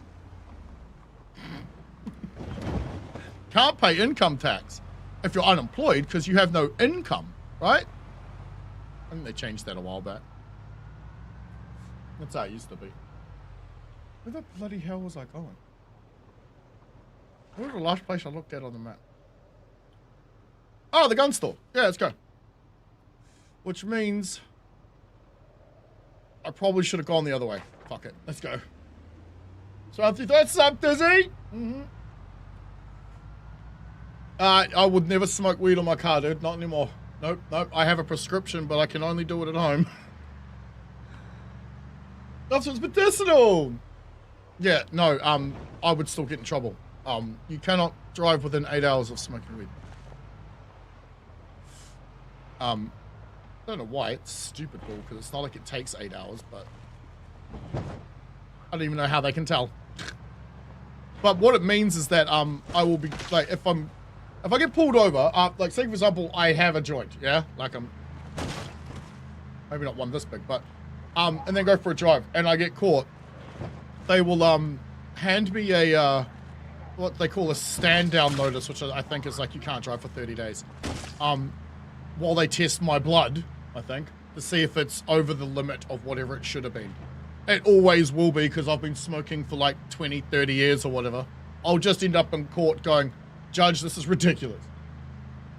Can't pay income tax if you're unemployed because you have no income, right? I think they changed that a while back. That's how it used to be. Where the bloody hell was I going? Where was the last place I looked at on the map? Oh, the gun store. Yeah, let's go. Which means I probably should have gone the other way. Fuck it. Let's go. So that's up, Dizzy. Mm-hmm. I would never smoke weed on my car, dude. Not anymore. Nope, nope. I have a prescription, but I can only do it at home. That's what's medicinal. Yeah, no, I would still get in trouble. You cannot drive within 8 hours of smoking weed. I don't know why. It's stupid rule, because it's not like it takes 8 hours, but I don't even know how they can tell. But what it means is that I will be like, if I get pulled over, like say for example I have a joint, yeah, like I'm maybe not one this big, but and then go for a drive and I get caught, they will hand me a what they call a stand down notice, which I think is like you can't drive for 30 days while they test my blood, I think, to see if it's over the limit of whatever it should have been. It always will be, because I've been smoking for like 20, 30 years or whatever. I'll just end up in court going, Judge, this is ridiculous.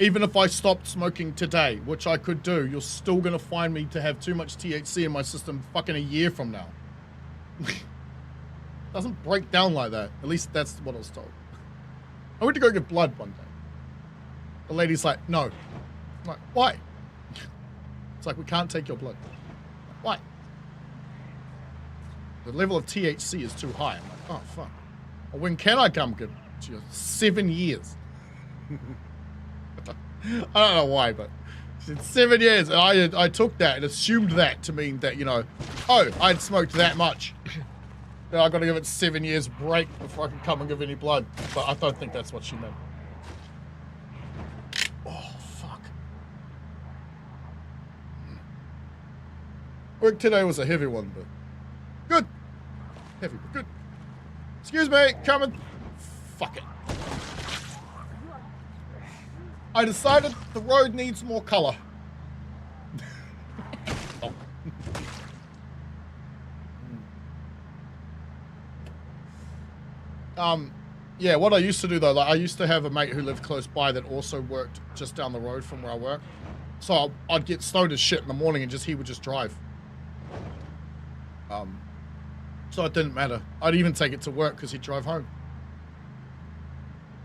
Even if I stopped smoking today, which I could do, you're still going to find me to have too much THC in my system fucking a year from now. Doesn't break down like that. At least that's what I was told. I went to go get blood one day. The lady's like, no. I'm like, why? It's like, we can't take your blood. Why? The level of THC is too high. I'm like, oh, fuck. Well, when can I come get you? 7 years. I don't know why, but it's 7 years. And I took that and assumed that to mean that, you know, oh, I'd smoked that much. Then I got to give it 7 years break before I can come and give any blood. But I don't think that's what she meant. Oh, fuck. Work today was a heavy one, but good. Heavy, but good. Excuse me, coming. Fuck it. I decided the road needs more color. Oh. Yeah, what I used to do though, like I used to have a mate who lived close by that also worked just down the road from where I work. So I'd get stoned as shit in the morning and he would just drive. So it didn't matter. I'd even take it to work because he'd drive home.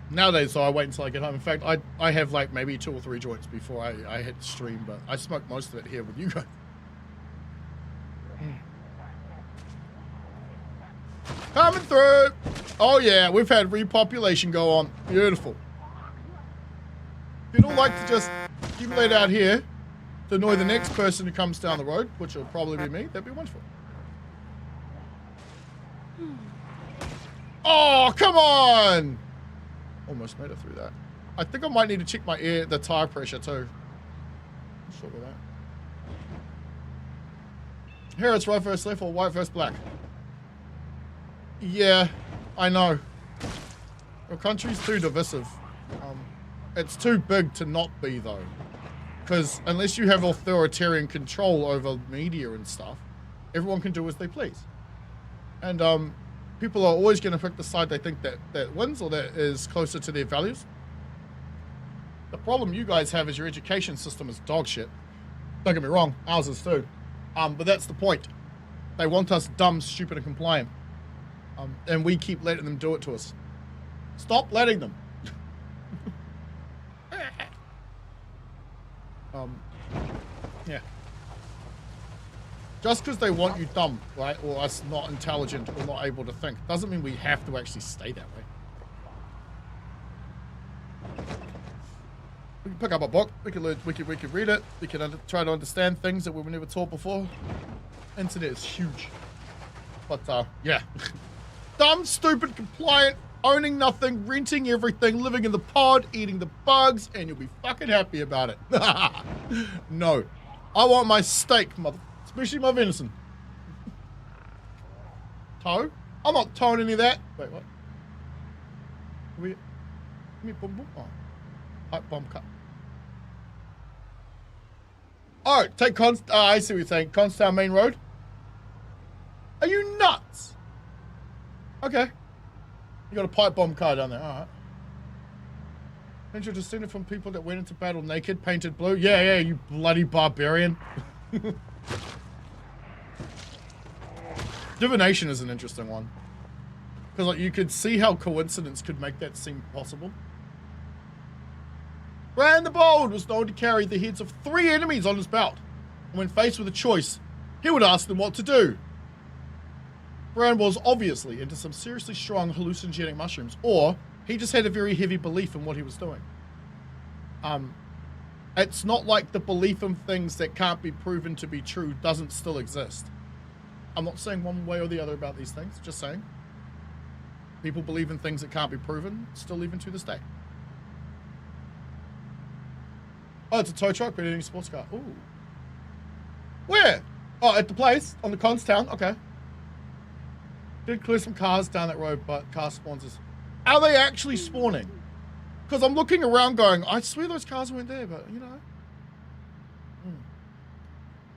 Nowadays, so I wait until I get home. In fact, I have like maybe 2 or 3 joints before I hit stream, but I smoke most of it here with you guys. Coming through. Oh yeah, we've had repopulation go on. Beautiful. If you don't like to just accumulate out here, to annoy the next person who comes down the road, which will probably be me, that'd be wonderful. Oh, come on! Almost made it through that. I think I might need to check my the tire pressure too. I'm sure about that. Here it's right versus left or white versus black. Yeah, I know. Your country's too divisive. It's too big to not be though. Because unless you have authoritarian control over media and stuff, everyone can do as they please. And people are always going to pick the side they think that wins or that is closer to their values. The problem you guys have is your education system is dog shit. Don't get me wrong, ours is too. But that's the point. They want us dumb, stupid, and compliant. And we keep letting them do it to us. Stop letting them. Yeah. Just because they want you dumb, right, or us not intelligent or not able to think, doesn't mean we have to actually stay that way. We can pick up a book. We can learn. We can read it. We can try to understand things that we were never taught before. Internet is huge, but yeah, dumb, stupid, compliant, owning nothing, renting everything, living in the pod, eating the bugs, and you'll be fucking happy about it. No, I want my steak, mother, especially my venison. Toe? I'm not towing any of that. Wait, what? Give me boom boom. Oh, pipe bomb cut. All right, take I see what you're saying. Constown Main Road. Are you nuts? Okay. You got a pipe bomb car down there. All right. And you're descended from people that went into battle naked, painted blue. Yeah, you bloody barbarian. Divination is an interesting one. Because like, you could see how coincidence could make that seem possible. Bran the Bold was known to carry the heads of 3 enemies on his belt. And when faced with a choice, he would ask them what to do. Bran was obviously into some seriously strong hallucinogenic mushrooms, or he just had a very heavy belief in what he was doing. It's not like the belief in things that can't be proven to be true doesn't still exist. I'm not saying one way or the other about these things, just saying. People believe in things that can't be proven, still even to this day. Oh, it's a tow truck, but any sports car. Ooh. Where? Oh, at the place, on the Constown. Okay. Did clear some cars down that road, but car spawns. Are they actually spawning? Because I'm looking around going, I swear those cars weren't there, but you know.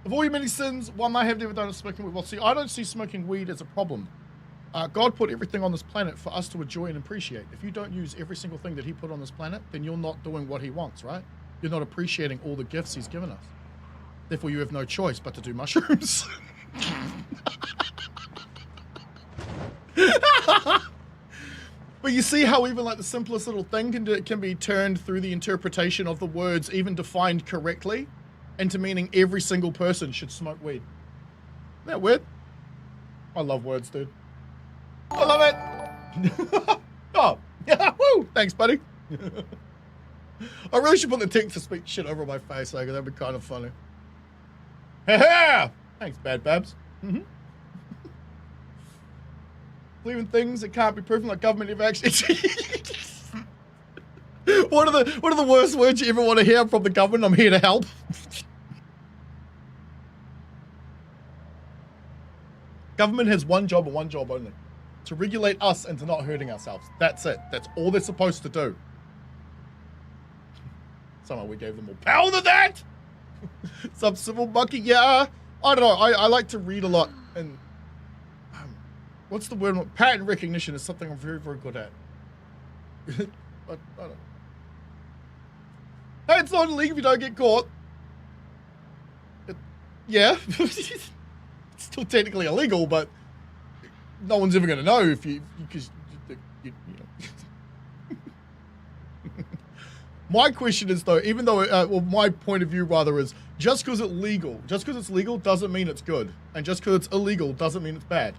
Of all your many sins, one I have never done is smoking weed. Well, see, I don't see smoking weed as a problem. God put everything on this planet for us to enjoy and appreciate. If you don't use every single thing that he put on this planet, then you're not doing what he wants, right? You're not appreciating all the gifts he's given us. Therefore, you have no choice but to do mushrooms. But you see how even like the simplest little thing can be turned through the interpretation of the words, even defined correctly, into meaning every single person should smoke weed. Isn't that weird? I love words, dude. I love it. Oh, yeah, woo! Thanks, buddy. I really should put the text-to-speech shit over my face, like that'd be kind of funny. Ha! Thanks, Bad Babs. Believe in things that can't be proven, like government evacuation. What are the worst words you ever want to hear from the government? I'm here to help. Government has one job and one job only: to regulate us and to not hurting ourselves. That's it. That's all they're supposed to do. Somehow we gave them more power than that. Some civil monkey. Yeah, I don't know. I like to read a lot, and what's the word? Pattern recognition is something I'm very, very good at. I don't know. Hey, it's not illegal if you don't get caught. Yeah. It's still technically illegal, but no one's ever going to know if because you know. My question is though, even though, well, my point of view rather is, just because it's legal doesn't mean it's good. And just because it's illegal doesn't mean it's bad.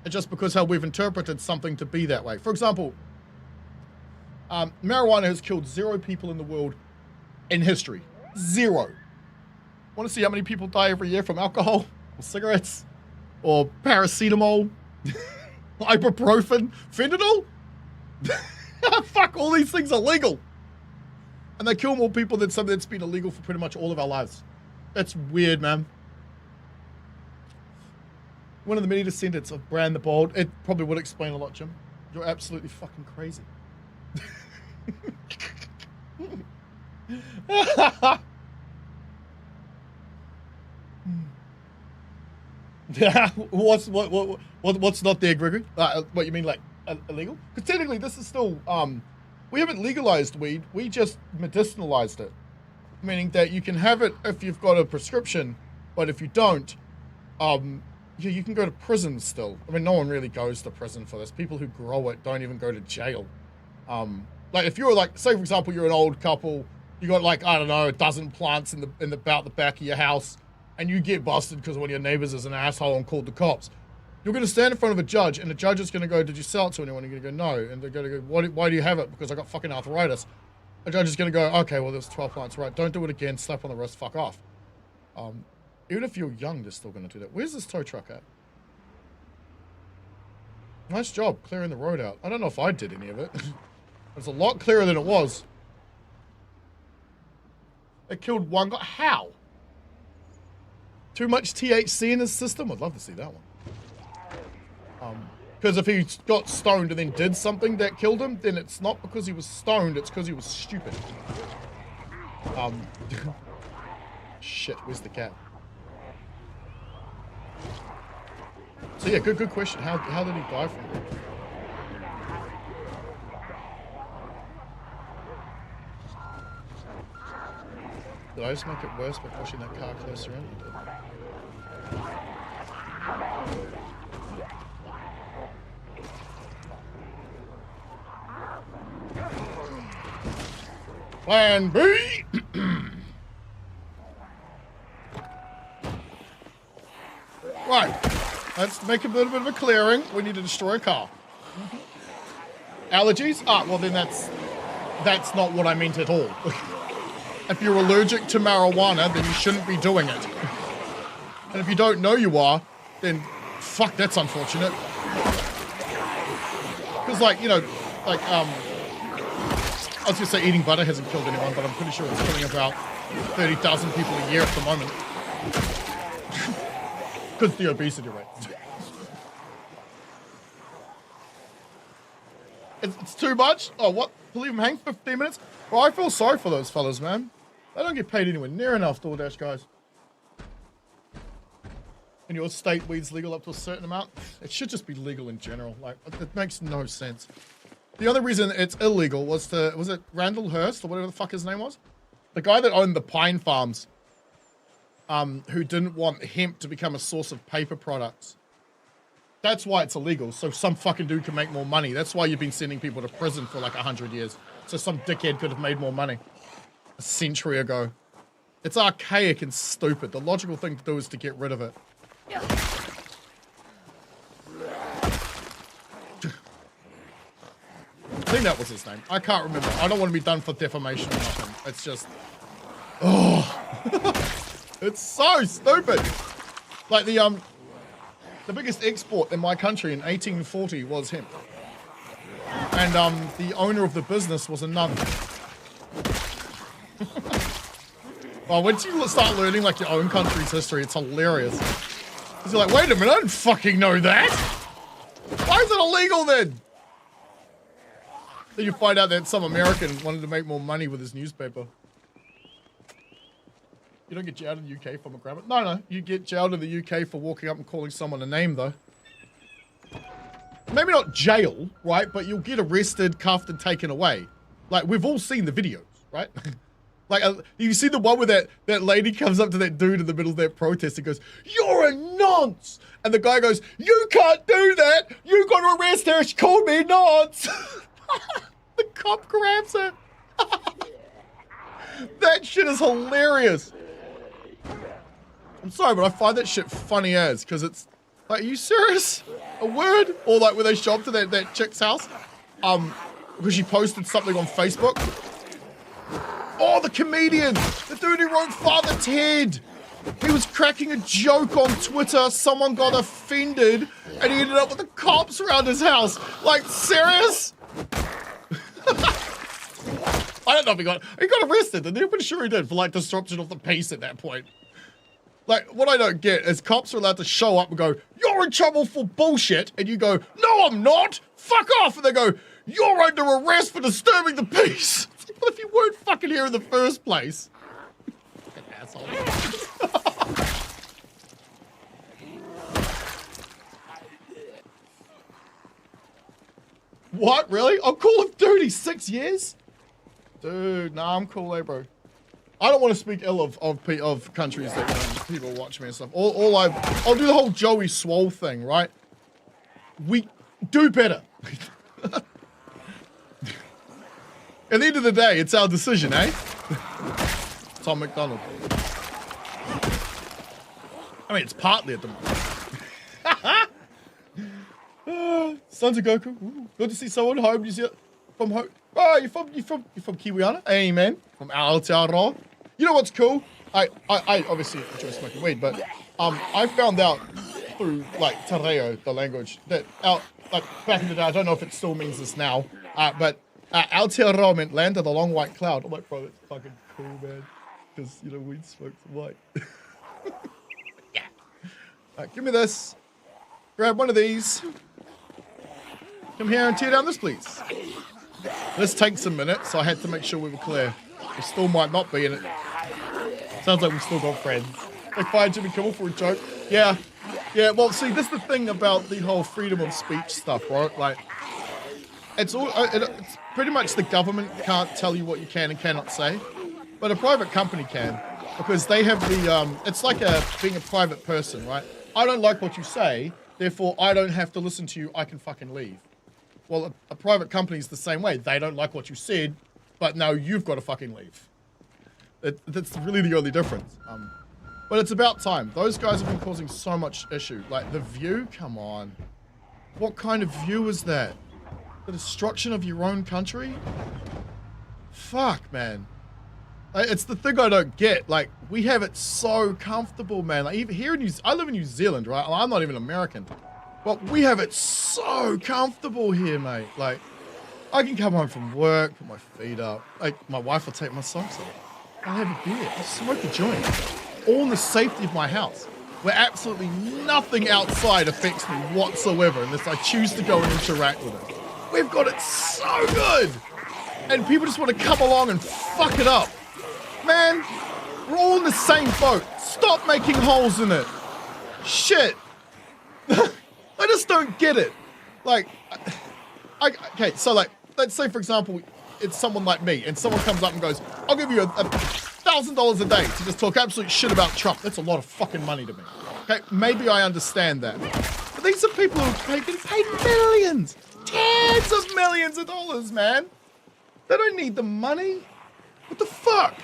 It's just because how we've interpreted something to be that way. For example, marijuana has killed 0 people in the world in history. 0. Want to see how many people die every year from alcohol or cigarettes or paracetamol, ibuprofen, fentanyl? Fuck, all these things are legal. And they kill more people than something that's been illegal for pretty much all of our lives. That's weird, man. One of the many descendants of Bran the Bold. It probably would explain a lot, Jim. You're absolutely fucking crazy. What's not there, Gregory? What you mean, like illegal? Because technically, this is still we haven't legalized weed. We just medicinalized it, meaning that you can have it if you've got a prescription, but if you don't, yeah, you can go to prison still. I mean, no one really goes to prison for this. People who grow it don't even go to jail. Like if you're like, say for example, you're an old couple, you got like, I don't know, a dozen plants in the about the back of your house, and you get busted because one of your neighbors is an asshole and called the cops. You're going to stand in front of a judge, and the judge is going to go, did you sell it to anyone? And you're going to go, no. And they're going to go, why do you have it? Because I got fucking arthritis. The judge is going to go, okay, well, there's 12 plants, right? Don't do it again. Slap on the wrist. Fuck off. Even if you're young, they're still going to do that. Where's this tow truck at? Nice job clearing the road out. I don't know if I did any of it. It's a lot clearer than it was. It killed one guy. How? Too much THC in his system? I'd love to see that one. Because if he got stoned and then did something that killed him, then it's not because he was stoned, it's because he was stupid. Shit, where's the cat? So yeah, good question. How did he die from it? Did I just make it worse by pushing that car closer in? Plan B! Right, let's make a little bit of a clearing. We need to destroy a car. Allergies? Ah, well then that's not what I meant at all. If you're allergic to marijuana, then you shouldn't be doing it. And if you don't know you are, then fuck, that's unfortunate. Because like, you know, like, I was gonna say eating butter hasn't killed anyone, but I'm pretty sure it's killing about 30,000 people a year at the moment. Because the obesity rate. It's too much? Oh, what? To leave them hang for 15 minutes? Well, I feel sorry for those fellas, man. They don't get paid anywhere near enough, DoorDash guys. In your state, weed's legal up to a certain amount? It should just be legal in general. Like, it makes no sense. The other reason it's illegal was it Randall Hearst or whatever the fuck his name was? The guy that owned the pine farms, who didn't want hemp to become a source of paper products. That's why it's illegal, so some fucking dude can make more money. That's why you've been sending people to prison for like 100 years. So some dickhead could have made more money a century ago. It's archaic and stupid. The logical thing to do is to get rid of it. I think that was his name. I can't remember. I don't want to be done for defamation or nothing. It's just... Oh. It's so stupid. Like the biggest export in my country in 1840 was hemp. And the owner of the business was a nun. Well, once you start learning like your own country's history, it's hilarious. Because you're like, wait a minute, I didn't fucking know that. Why is it illegal then? Then you find out that some American wanted to make more money with his newspaper. You don't get jailed in the UK for McGrammar. No, you get jailed in the UK for walking up and calling someone a name, though. Maybe not jail, right? But you'll get arrested, cuffed, and taken away. Like, we've all seen the videos, right? Like, you see the one where that lady comes up to that dude in the middle of that protest and goes, "You're a nonce!" And the guy goes, "You can't do that! You got to arrest her! She called me a nonce!" The cop grabs her. That shit is hilarious. I'm sorry, but I find that shit funny as, because it's like, are you serious? A word? Or like when they show up to that chick's house, because she posted something on Facebook. Oh, the comedian! The dude who wrote Father Ted! He was cracking a joke on Twitter, someone got offended, and he ended up with the cops around his house. Like, serious? I don't know if he got arrested, and I'm pretty sure he did, for like disruption of the peace at that point. Like, what I don't get is cops are allowed to show up and go, "You're in trouble for bullshit," and you go, "No, I'm not, fuck off," and they go, "You're under arrest for disturbing the peace." It's like, well, if you weren't fucking here in the first place. Fucking asshole. What, really? On Call of Duty, 6 years? Dude, nah, I'm cool, bro. I don't want to speak ill of countries that people watch me and stuff. I'll do the whole Joey Swole thing, right? We do better. At the end of the day, it's our decision, eh? Tom McDonald. I mean, it's partly at the moment. Sons of Goku. Ooh, good to see someone home. You see it from home. Oh, you from Kiwiana? Hey, man. From Aotearoa. You know what's cool? I obviously enjoy smoking weed, but I found out through like te reo, the language, that like back in the day, I don't know if it still means this now, but Aotearoa meant land of the long white cloud. I'm like, bro, that's fucking cool, man, because you know weed smokes white. Yeah. Give me this. Grab one of these. Come here and tear down this, please. This takes a minute, so I had to make sure we were clear. We still might not be in it. Sounds like we've still got friends. Like, fire Jimmy Kimmel for a joke. Yeah. Yeah, well, see, this is the thing about the whole freedom of speech stuff, right? Like, it's pretty much the government can't tell you what you can and cannot say, but a private company can, because they have the, it's like being a private person, right? I don't like what you say, therefore I don't have to listen to you, I can fucking leave. Well, a private company is the same way. They don't like what you said, but now you've got to fucking leave. That's really the only difference. But it's about time. Those guys have been causing so much issue. Like, the view? Come on. What kind of view is that? The destruction of your own country? Fuck, man. It's the thing I don't get. Like, we have it so comfortable, man. Like, even here in I live in New Zealand, right? I'm not even American. But we have it so comfortable here, mate. Like, I can come home from work, put my feet up. Like, my wife will take my socks off. I'll have a beer. I'll smoke a joint. All in the safety of my house, where absolutely nothing outside affects me whatsoever unless I choose to go and interact with it. We've got it so good. And people just want to come along and fuck it up. Man, we're all in the same boat. Stop making holes in it. Shit. I just don't get it. Like, okay, so like, let's say for example, it's someone like me, and someone comes up and goes, "I'll give you $1,000 a day to just talk absolute shit about Trump." That's a lot of fucking money to me. Okay, maybe I understand that. But these are people who've been paid millions, tens of millions of dollars, man. They don't need the money. What the fuck?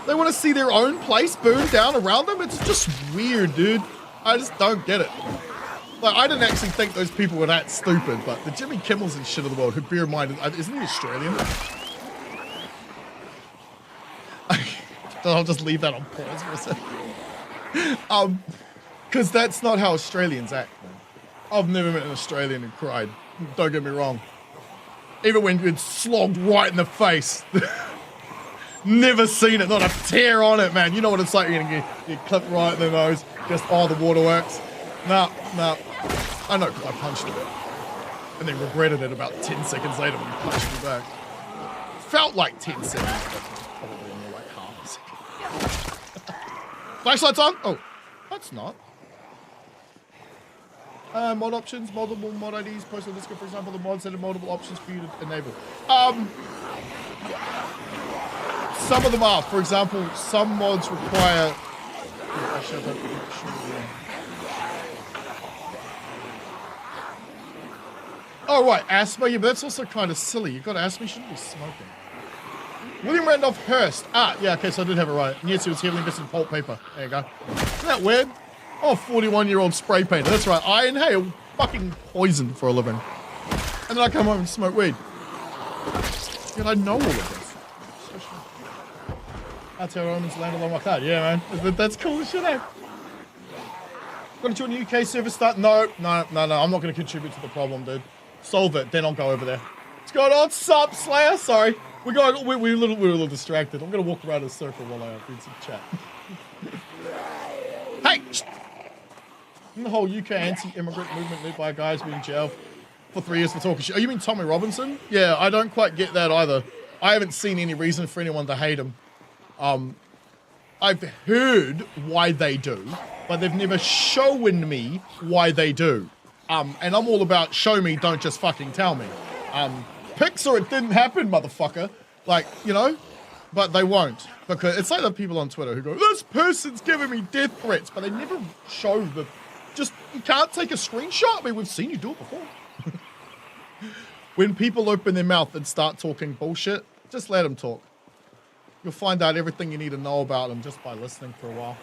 They want to see their own place burn down around them? It's just weird, dude. I just don't get it. Like, I didn't actually think those people were that stupid, but the Jimmy Kimmels and shit of the world, who, bear in mind, isn't he Australian? I'll just leave that on pause for a second. Because that's not how Australians act, man. I've never met an Australian who cried. Don't get me wrong. Even when you're slogged right in the face. Never seen it, not a tear on it, man. You know what it's like, you're gonna get clipped right in the nose. Just, oh, the waterworks. No. I know, because I punched him. And then regretted it about 10 seconds later when he punched me back. Felt like 10 seconds, but probably more like half a second. Flashlight's on? Oh, that's not. Mod options, multiple mod IDs, post on Discord, for example, the mods have multiple options for you to enable. Some of them are. For example, some mods require... Oh, right, asthma. Yeah, but that's also kind of silly. You've got asthma, you shouldn't be smoking. William Randolph Hearst. Ah, yeah, okay, so I did have it right. And yes, he was heavily invested in pulp paper. There you go. Isn't that weird? Oh, 41-year-old spray painter. That's right. I inhale fucking poison for a living. And then I come home and smoke weed. Yet I know all of this. So Cartel Romans landed on my card. Yeah, man. That's cool as shit, eh? Gonna join the UK server start? No. I'm not gonna contribute to the problem, dude. Solve it, then I'll go over there. What's going on? Sup, Slayer? Sorry. We're a little distracted. I'm gonna walk around in a circle while I read some chat. Hey! In the whole UK anti-immigrant movement led by guys being jailed for 3 years for talking shit. Oh, you mean Tommy Robinson? Yeah, I don't quite get that either. I haven't seen any reason for anyone to hate him. I've heard why they do, but they've never shown me why they do. And I'm all about show me, don't just fucking tell me. Pics or it didn't happen, motherfucker. Like, you know, but they won't. Because it's like the people on Twitter who go, this person's giving me death threats, but they never show the, just, you can't take a screenshot. I mean, we've seen you do it before. When people open their mouth and start talking bullshit, just let them talk. You'll find out everything you need to know about them just by listening for a while.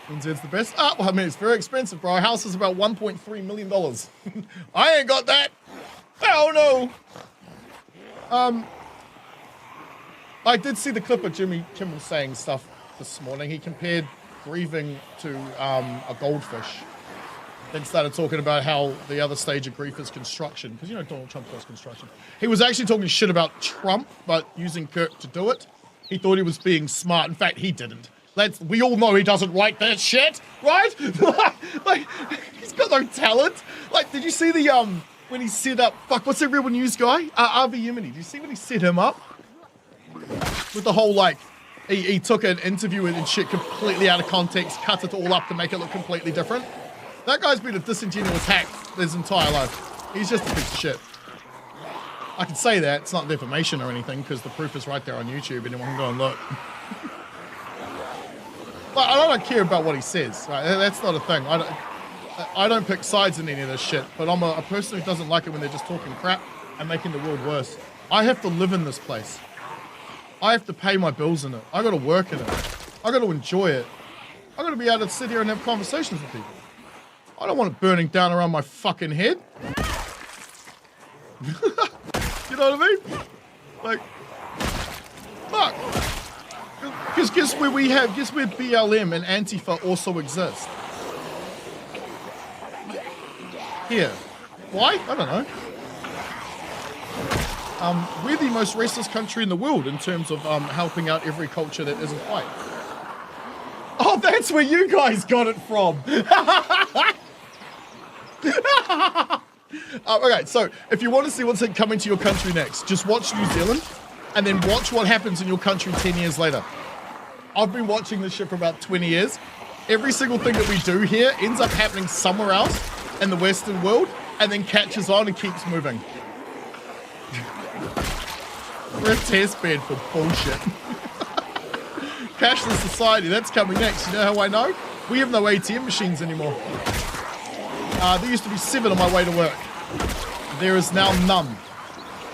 NZ's the best. Oh, well, I mean, it's very expensive, bro. A house is about $1.3 million. I ain't got that. Hell no. I did see the clip of Jimmy Kimmel saying stuff this morning. He compared grieving to a goldfish. Then started talking about how the other stage of grief is construction. Because, you know, Donald Trump does construction. He was actually talking shit about Trump, but using Kirk to do it. He thought he was being smart. In fact, he didn't. We all know he doesn't write that shit, right? Like, he's got no talent. Like, did you see the, when he set up, what's that Real News guy? RV Yemeni. Did you see when he set him up? With the whole, like, he took an interview and shit completely out of context, cut it all up to make it look completely different. That guy's been a disingenuous hack his entire life. He's just a piece of shit. I can say that. It's not defamation or anything because the proof is right there on YouTube. Anyone can go and look. But I don't care about what he says. Right? That's not a thing. I don't pick sides in any of this shit. But I'm a person who doesn't like it when they're just talking crap and making the world worse. I have to live in this place. I have to pay my bills in it. I got to work in it. I got to enjoy it. I got to be able to sit here and have conversations with people. I don't want it burning down around my fucking head. You know what I mean? Like, fuck. Because guess where BLM and Antifa also exist? Here. Why? I don't know. We're the most racist country in the world in terms of helping out every culture that isn't white. Oh, that's where you guys got it from. Okay, so if you want to see what's coming to your country next, just watch New Zealand and then watch what happens in your country 10 years later. I've been watching this shit for about 20 years. Every single thing that we do here ends up happening somewhere else in the Western world and then catches on and keeps moving. We're a test bed for bullshit. Cashless society, that's coming next. You know how I know? We have no ATM machines anymore. There used to be 7 on my way to work. There is now none.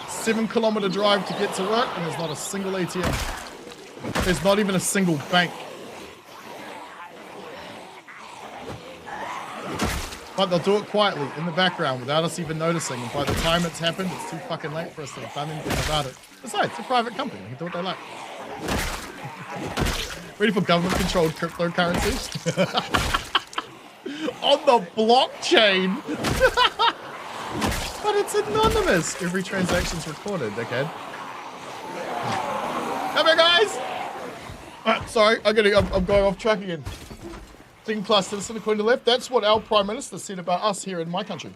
7-kilometer drive to get to work, and there's not a single ATM. There's not even a single bank. But they'll do it quietly, in the background, without us even noticing. And by the time it's happened, it's too fucking late for us to have done anything about it. Besides, it's a private company. They can do what they like. Ready for government-controlled cryptocurrencies? On the blockchain. But it's anonymous. Every transaction's recorded, dickhead. Come here, guys. Sorry, I'm going off track again. Second-class citizen according to the left. That's what our Prime Minister said about us here in my country.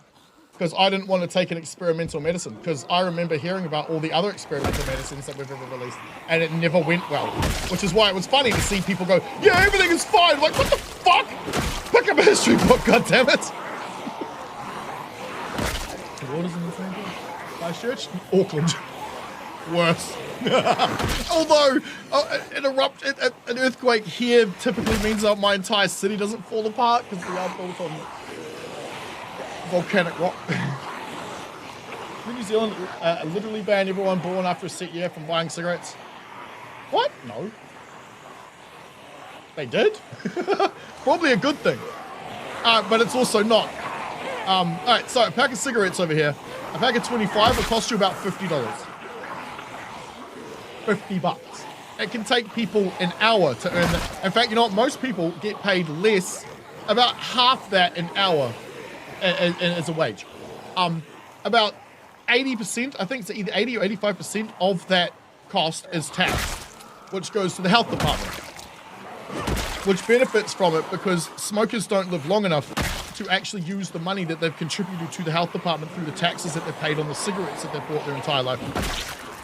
Because I didn't want to take an experimental medicine. Because I remember hearing about all the other experimental medicines that we've ever released. And it never went well. Which is why it was funny to see people go, yeah, everything is fine. I'm like, what the fuck? Pick up a history book, goddammit. What is in the same place? Christchurch? Auckland. Worse. Although, an earthquake here typically means that my entire city doesn't fall apart because we are built on volcanic rock. New Zealand literally banned everyone born after a set year from buying cigarettes. What? No. They did? Probably a good thing. But it's also not. Alright, so a pack of cigarettes over here. A pack of 25 will cost you about $50. $50. it can take people an hour to earn that. In fact, you know what? Most people get paid less, about half that an hour as a wage. About 80%, I think it's either 80 or 85% of that cost is tax, which goes to the health department, which benefits from it because smokers don't live long enough to actually use the money that they've contributed to the health department through the taxes that they've paid on the cigarettes that they've bought their entire life.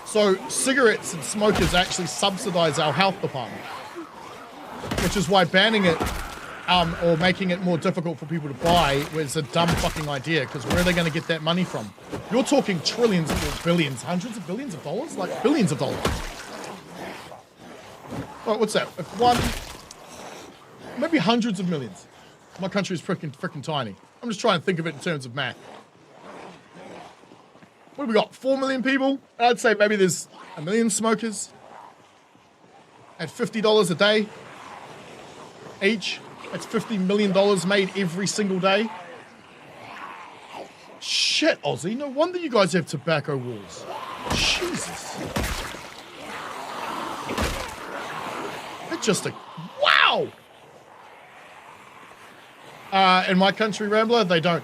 So cigarettes and smokers actually subsidize our health department, which is why banning it or making it more difficult for people to buy was a dumb fucking idea, because where are they going to get that money from? You're talking trillions or billions, hundreds of billions of dollars? Like billions of dollars. Well, what's that? Maybe hundreds of millions. My country is freaking tiny. I'm just trying to think of it in terms of math. What have we got? 4 million people? I'd say maybe there's 1 million smokers at $50 a day each. That's $50 million made every single day. Shit, Aussie. No wonder you guys have tobacco wars. Jesus. That's just a... Wow! In my country, Rambler, they don't.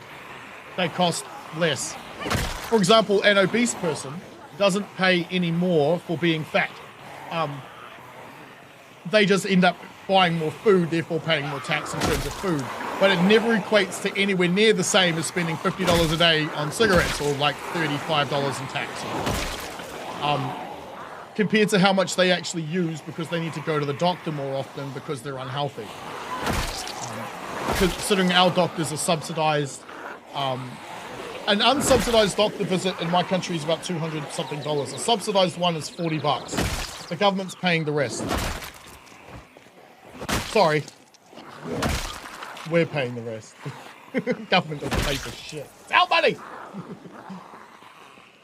They cost less. For example, an obese person doesn't pay any more for being fat. They just end up buying more food, therefore paying more tax in terms of food. But it never equates to anywhere near the same as spending $50 a day on cigarettes or like $35 in tax. Compared to how much they actually use because they need to go to the doctor more often because they're unhealthy. Considering our doctors are subsidized, an unsubsidized doctor visit in my country is about $200 something. A subsidized one is $40. The government's paying the rest. Sorry. We're paying the rest. Government doesn't pay for shit. It's our money!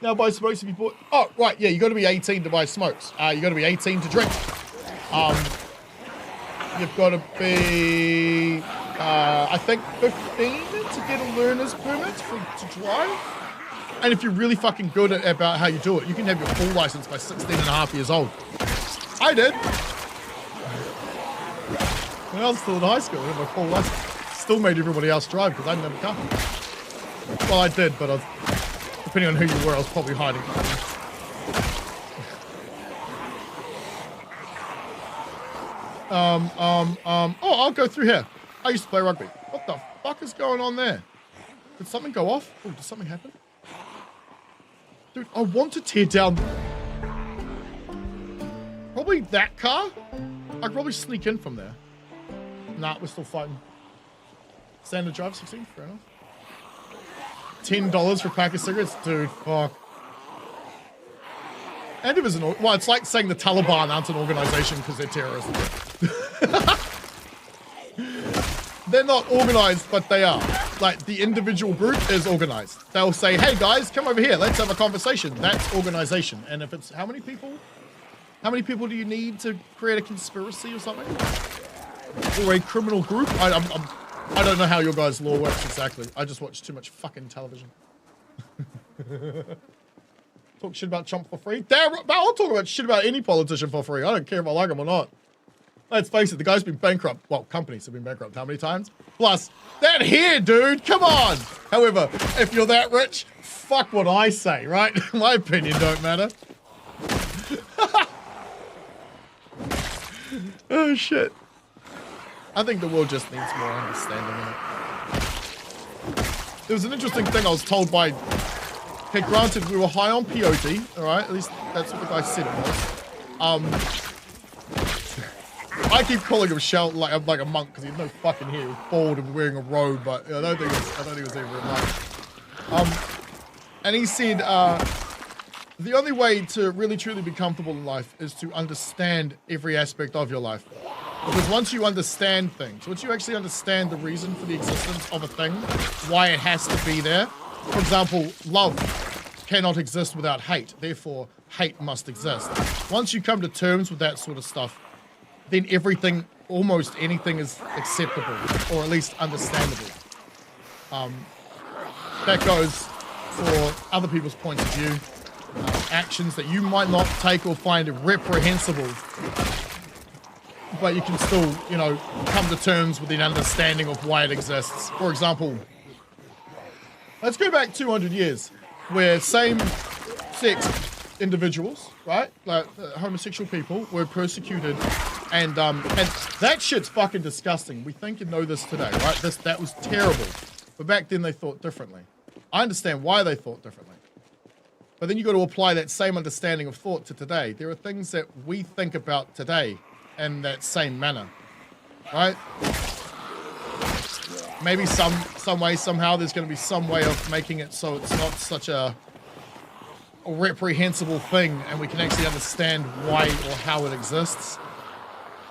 Now buy smokes if you bought... Oh, right, yeah, you got to be 18 to buy smokes. You got to be 18 to drink. You've got to be... I think 15 to get a learner's permit to drive. And if you're really fucking good about how you do it, you can have your full license by 16 and a half years old. I did. When I was still in high school, I had my full license. Still made everybody else drive because I didn't have a car. Well, I did, but depending on who you were, I was probably hiding. Oh, I'll go through here. I used to play rugby. What the fuck is going on there? Did something go off? Oh, did something happen? Dude, I want to tear down... Probably that car? I could probably sneak in from there. Nah, we're still fighting. Standard drive, 16, fair enough. $10 for a pack of cigarettes? Dude, fuck. And it was well, it's like saying the Taliban aren't an organization because they're terrorists. They're not organized, but they are. Like, the individual group is organized. They'll say, hey guys, come over here, let's have a conversation. That's organization. And if it's, how many people do you need to create a conspiracy or something? Or a criminal group? I don't know how your guys' law works exactly. I just watch too much fucking television. Talk shit about Trump for free? Damn, I'll talk about shit about any politician for free. I don't care if I like him or not. Let's face it, the guy's been bankrupt. Well, companies have been bankrupt how many times? Plus, that here, dude, come on. However, if you're that rich, fuck what I say, right? My opinion don't matter. Oh, shit. I think the world just needs more understanding in it. There was an interesting thing I was told by... Okay, granted, we were high on peyote, alright? At least that's what the guy said it was. I keep calling him Shell like a monk because he had no fucking hair. He was bald and wearing a robe, but I don't think it was ever a monk. And he said, the only way to really truly be comfortable in life is to understand every aspect of your life. Because once you understand things, once you actually understand the reason for the existence of a thing, why it has to be there. For example, love cannot exist without hate. Therefore, hate must exist. Once you come to terms with that sort of stuff, then everything, almost anything is acceptable, or at least understandable. That goes for other people's points of view. actions that you might not take or find reprehensible, but you can still, you know, come to terms with an understanding of why it exists. For example, let's go back 200 years, where same-sex individuals, right, like homosexual people, were persecuted, and that shit's fucking disgusting. We think you know this today, right? That was terrible, but back then they thought differently. I understand why they thought differently, but then you got to apply that same understanding of thought to today. There are things that we think about today in that same manner, right? Maybe some way, somehow, there's going to be some way of making it so it's not such a reprehensible thing, and we can actually understand why or how it exists.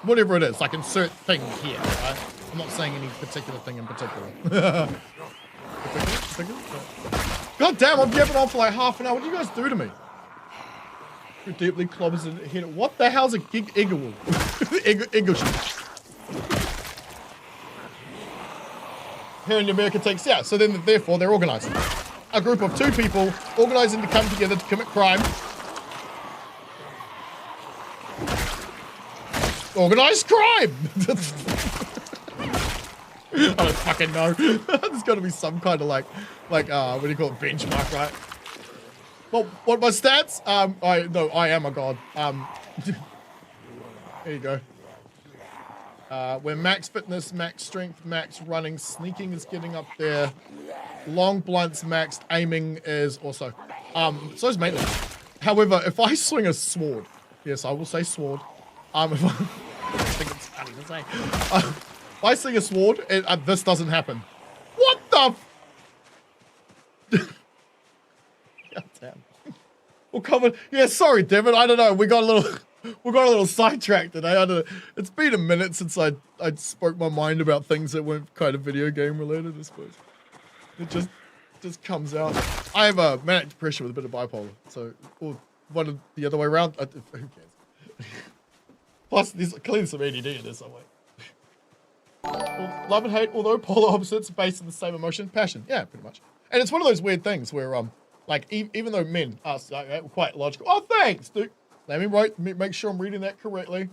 Whatever it is, like insert thing here, right? I'm not saying any particular thing in particular. God damn, I've given on for like half an hour. What do you guys do to me? Who deeply clobbers and hit it. What the hell's a gig iggle? Here in America takes, yeah, so then therefore they're organized. A group of 2 people organizing to come together to commit crime. Organized crime! I don't fucking know. There's got to be some kind of like, what do you call it, benchmark, right? Well, what my stats? I am a god. There you go. We're max fitness, max strength, max running, sneaking is getting up there. Long blunts maxed, aiming is also. So is maintenance. However, if I swing a sword, yes, I will say sword. If I think it's funny to say. If I swing a sword, this doesn't happen. What the? God damn. We'll cover. Yeah, sorry, Devin. I don't know. We got a little sidetracked today. I don't know. It's been a minute since I spoke my mind about things that weren't kind of video game related, I suppose. It just comes out. I have a manic depression with a bit of bipolar, so or one of the other way around. Who cares? Plus, there's clearly some ADD in there some way. Well, love and hate, although polar opposites, are based on the same emotion, passion. Yeah, pretty much. And it's one of those weird things where, like, even though men are quite logical. Oh, thanks, dude. Let me make sure I'm reading that correctly.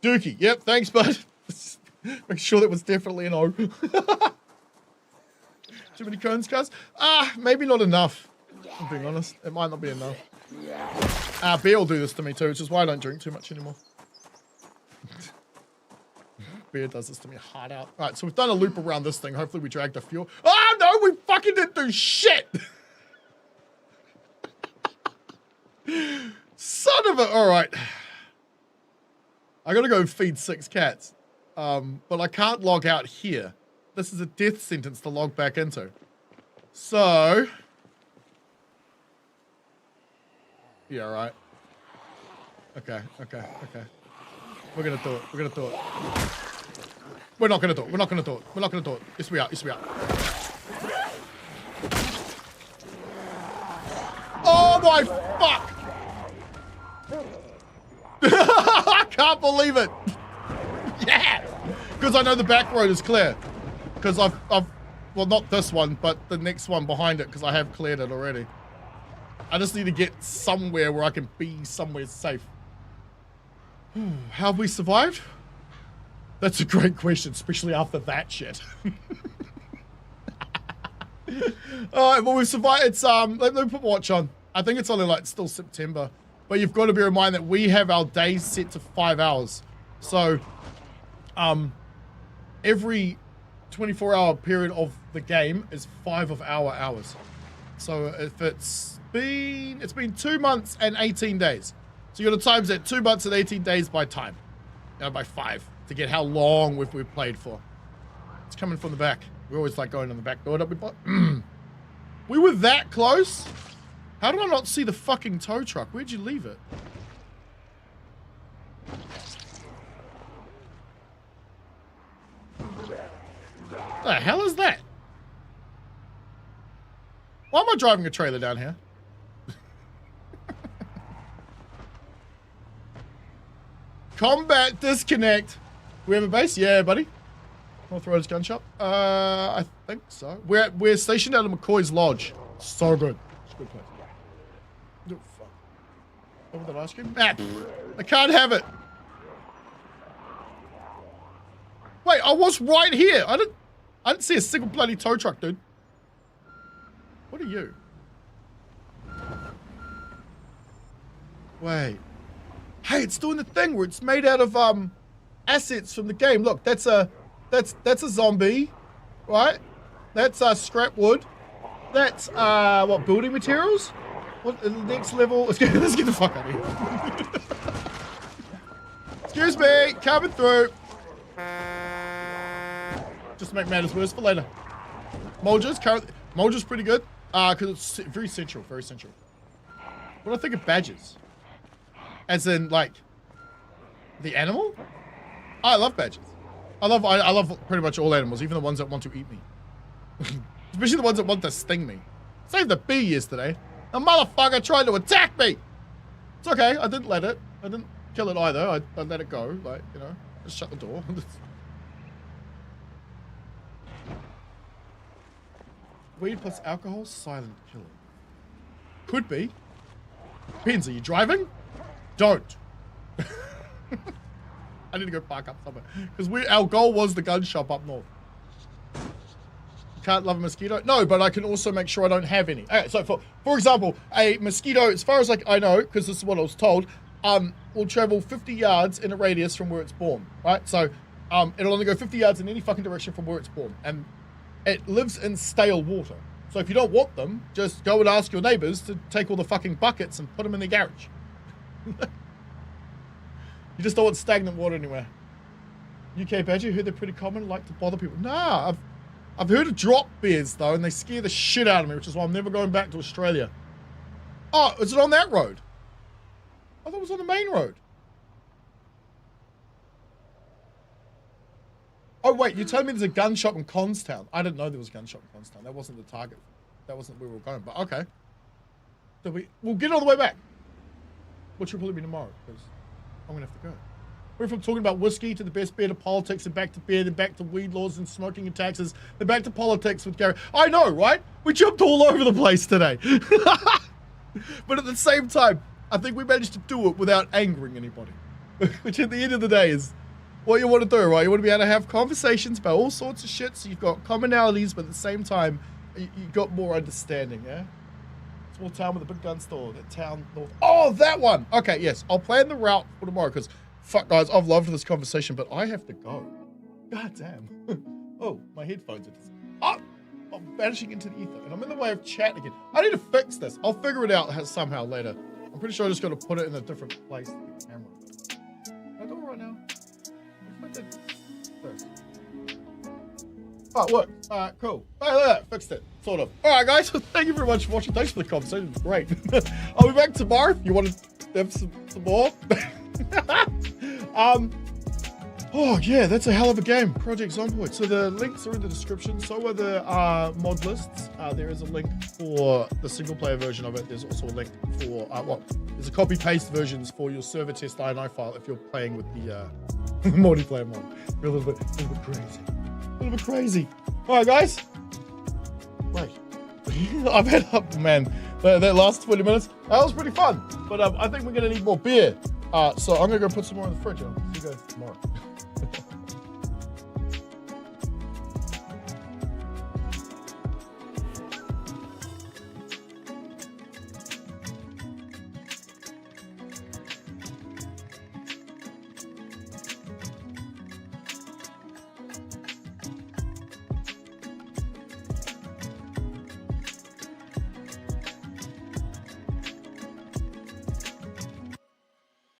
Dookie. Yep, thanks, bud. Make sure that was definitely an O. Too many cones, cuz? Maybe not enough. I'm being honest. It might not be enough. Beer will do this to me too, which is why I don't drink too much anymore. Beer does this to me hard out. Alright, so we've done a loop around this thing. Hopefully we dragged the fuel. Oh no, we fucking didn't do shit! Son of a... Alright. I gotta go feed 6 cats. But I can't log out here. This is a death sentence to log back into. So... Yeah, right. Okay. We're gonna do it. We're not gonna do it. Yes, we are. Oh my fuck! I can't believe it! Yeah! Because I know the back road is clear. Because I've well, not this one, but the next one behind it, because I have cleared it already. I just need to get somewhere where I can be somewhere safe. How have we survived? That's a great question, especially after that shit. Alright, well, we've survived. It's, let me put watch on. I think it's only like still September. But you've got to bear in mind that we have our days set to 5 hours. So, every 24-hour period of the game is 5 of our hours. So if it's been 2 months and 18 days. So you got to times that 2 months and 18 days by time. You know, by 5 to get how long we've played for. It's coming from the back. We always like going on the back door, don't we? We were that close? How did I not see the fucking tow truck? Where'd you leave it? The hell is that? Why am I driving a trailer down here? Combat disconnect. We have a base? Yeah, buddy. North Road is gun shop? I think so. We're stationed out of McCoy's Lodge. So good. It's a good place. Oh, fuck. Over that ice cream? Ah, I can't have it. Wait, I was right here. I didn't see a single bloody tow truck, dude. What are you? Wait. Hey, it's doing the thing where it's made out of assets from the game. Look, that's a zombie, right? That's scrap wood. That's what, building materials? What the next level? Let's get the fuck out of here. Excuse me, coming through. Just to make matters worse for later. Molger's pretty good. Because it's very central, very central. What do I think of badgers? As in, like, the animal? I love badgers. I love pretty much all animals, even the ones that want to eat me. Especially the ones that want to sting me. Saved the bee yesterday. The motherfucker tried to attack me. It's okay, I didn't let it. I didn't kill it either. I let it go, like, you know, just shut the door. Weed plus alcohol, silent killer. Could be. Depends, are you driving? Don't. I need to go park up somewhere. Because our goal was the gun shop up north. Can't love a mosquito? No, but I can also make sure I don't have any. Okay, so for example, a mosquito, as far as like I know, because this is what I was told, will travel 50 yards in a radius from where it's born, right? So it'll only go 50 yards in any fucking direction from where it's born. And it lives in stale water. So if you don't want them, just go and ask your neighbors to take all the fucking buckets and put them in their garage. You just don't want stagnant water anywhere. UK badger, heard they're pretty common, like to bother people. Nah, I've heard of drop bears though, and they scare the shit out of me, which is why I'm never going back to Australia. Oh, is it on that road? I thought it was on the main road. Oh wait, you're telling me there's a gun shop in Constown? I didn't know there was a gun shop in Constown. That wasn't the target. That wasn't where we were going, but okay. So we'll get it all the way back. Which will probably be tomorrow, because I'm gonna have to go. We're from talking about whiskey to the best beer to politics and back to beer, then back to weed laws and smoking and taxes, then back to politics with Gary. I know, right? We jumped all over the place today. But at the same time, I think we managed to do it without angering anybody. Which at the end of the day is what you want to do, right? You want to be able to have conversations about all sorts of shit, so you've got commonalities, but at the same time, you've got more understanding, yeah? Small town with a big gun store, that town north. Oh, that one! Okay, yes, I'll plan the route for tomorrow, because, fuck guys, I've loved this conversation, but I have to go. God damn. Oh, my headphones are just... Oh! I'm vanishing into the ether, and I'm in the way of chat again. I need to fix this. I'll figure it out somehow later. I'm pretty sure I just got to put it in a different place to the camera. Can I do it right now? What if I did this? Oh, it worked. Alright, cool. Oh, look at that. Fixed it. Sort of. Alright, guys. Thank you very much for watching. Thanks for the conversation. It was great. I'll be back tomorrow if you want to have some more. Oh, yeah, that's a hell of a game. Project Zomboid. So the links are in the description. So are the mod lists. There is a link for the single-player version of it. There's also a link for, there's a copy-paste versions for your servertest.ini file if you're playing with the multiplayer mod. You're a little bit crazy. A little bit crazy. All right, guys. Wait. I've had up, man, that last 20 minutes. That was pretty fun. But I think we're going to need more beer. So I'm going to go put some more in the fridge. I'll see you guys tomorrow.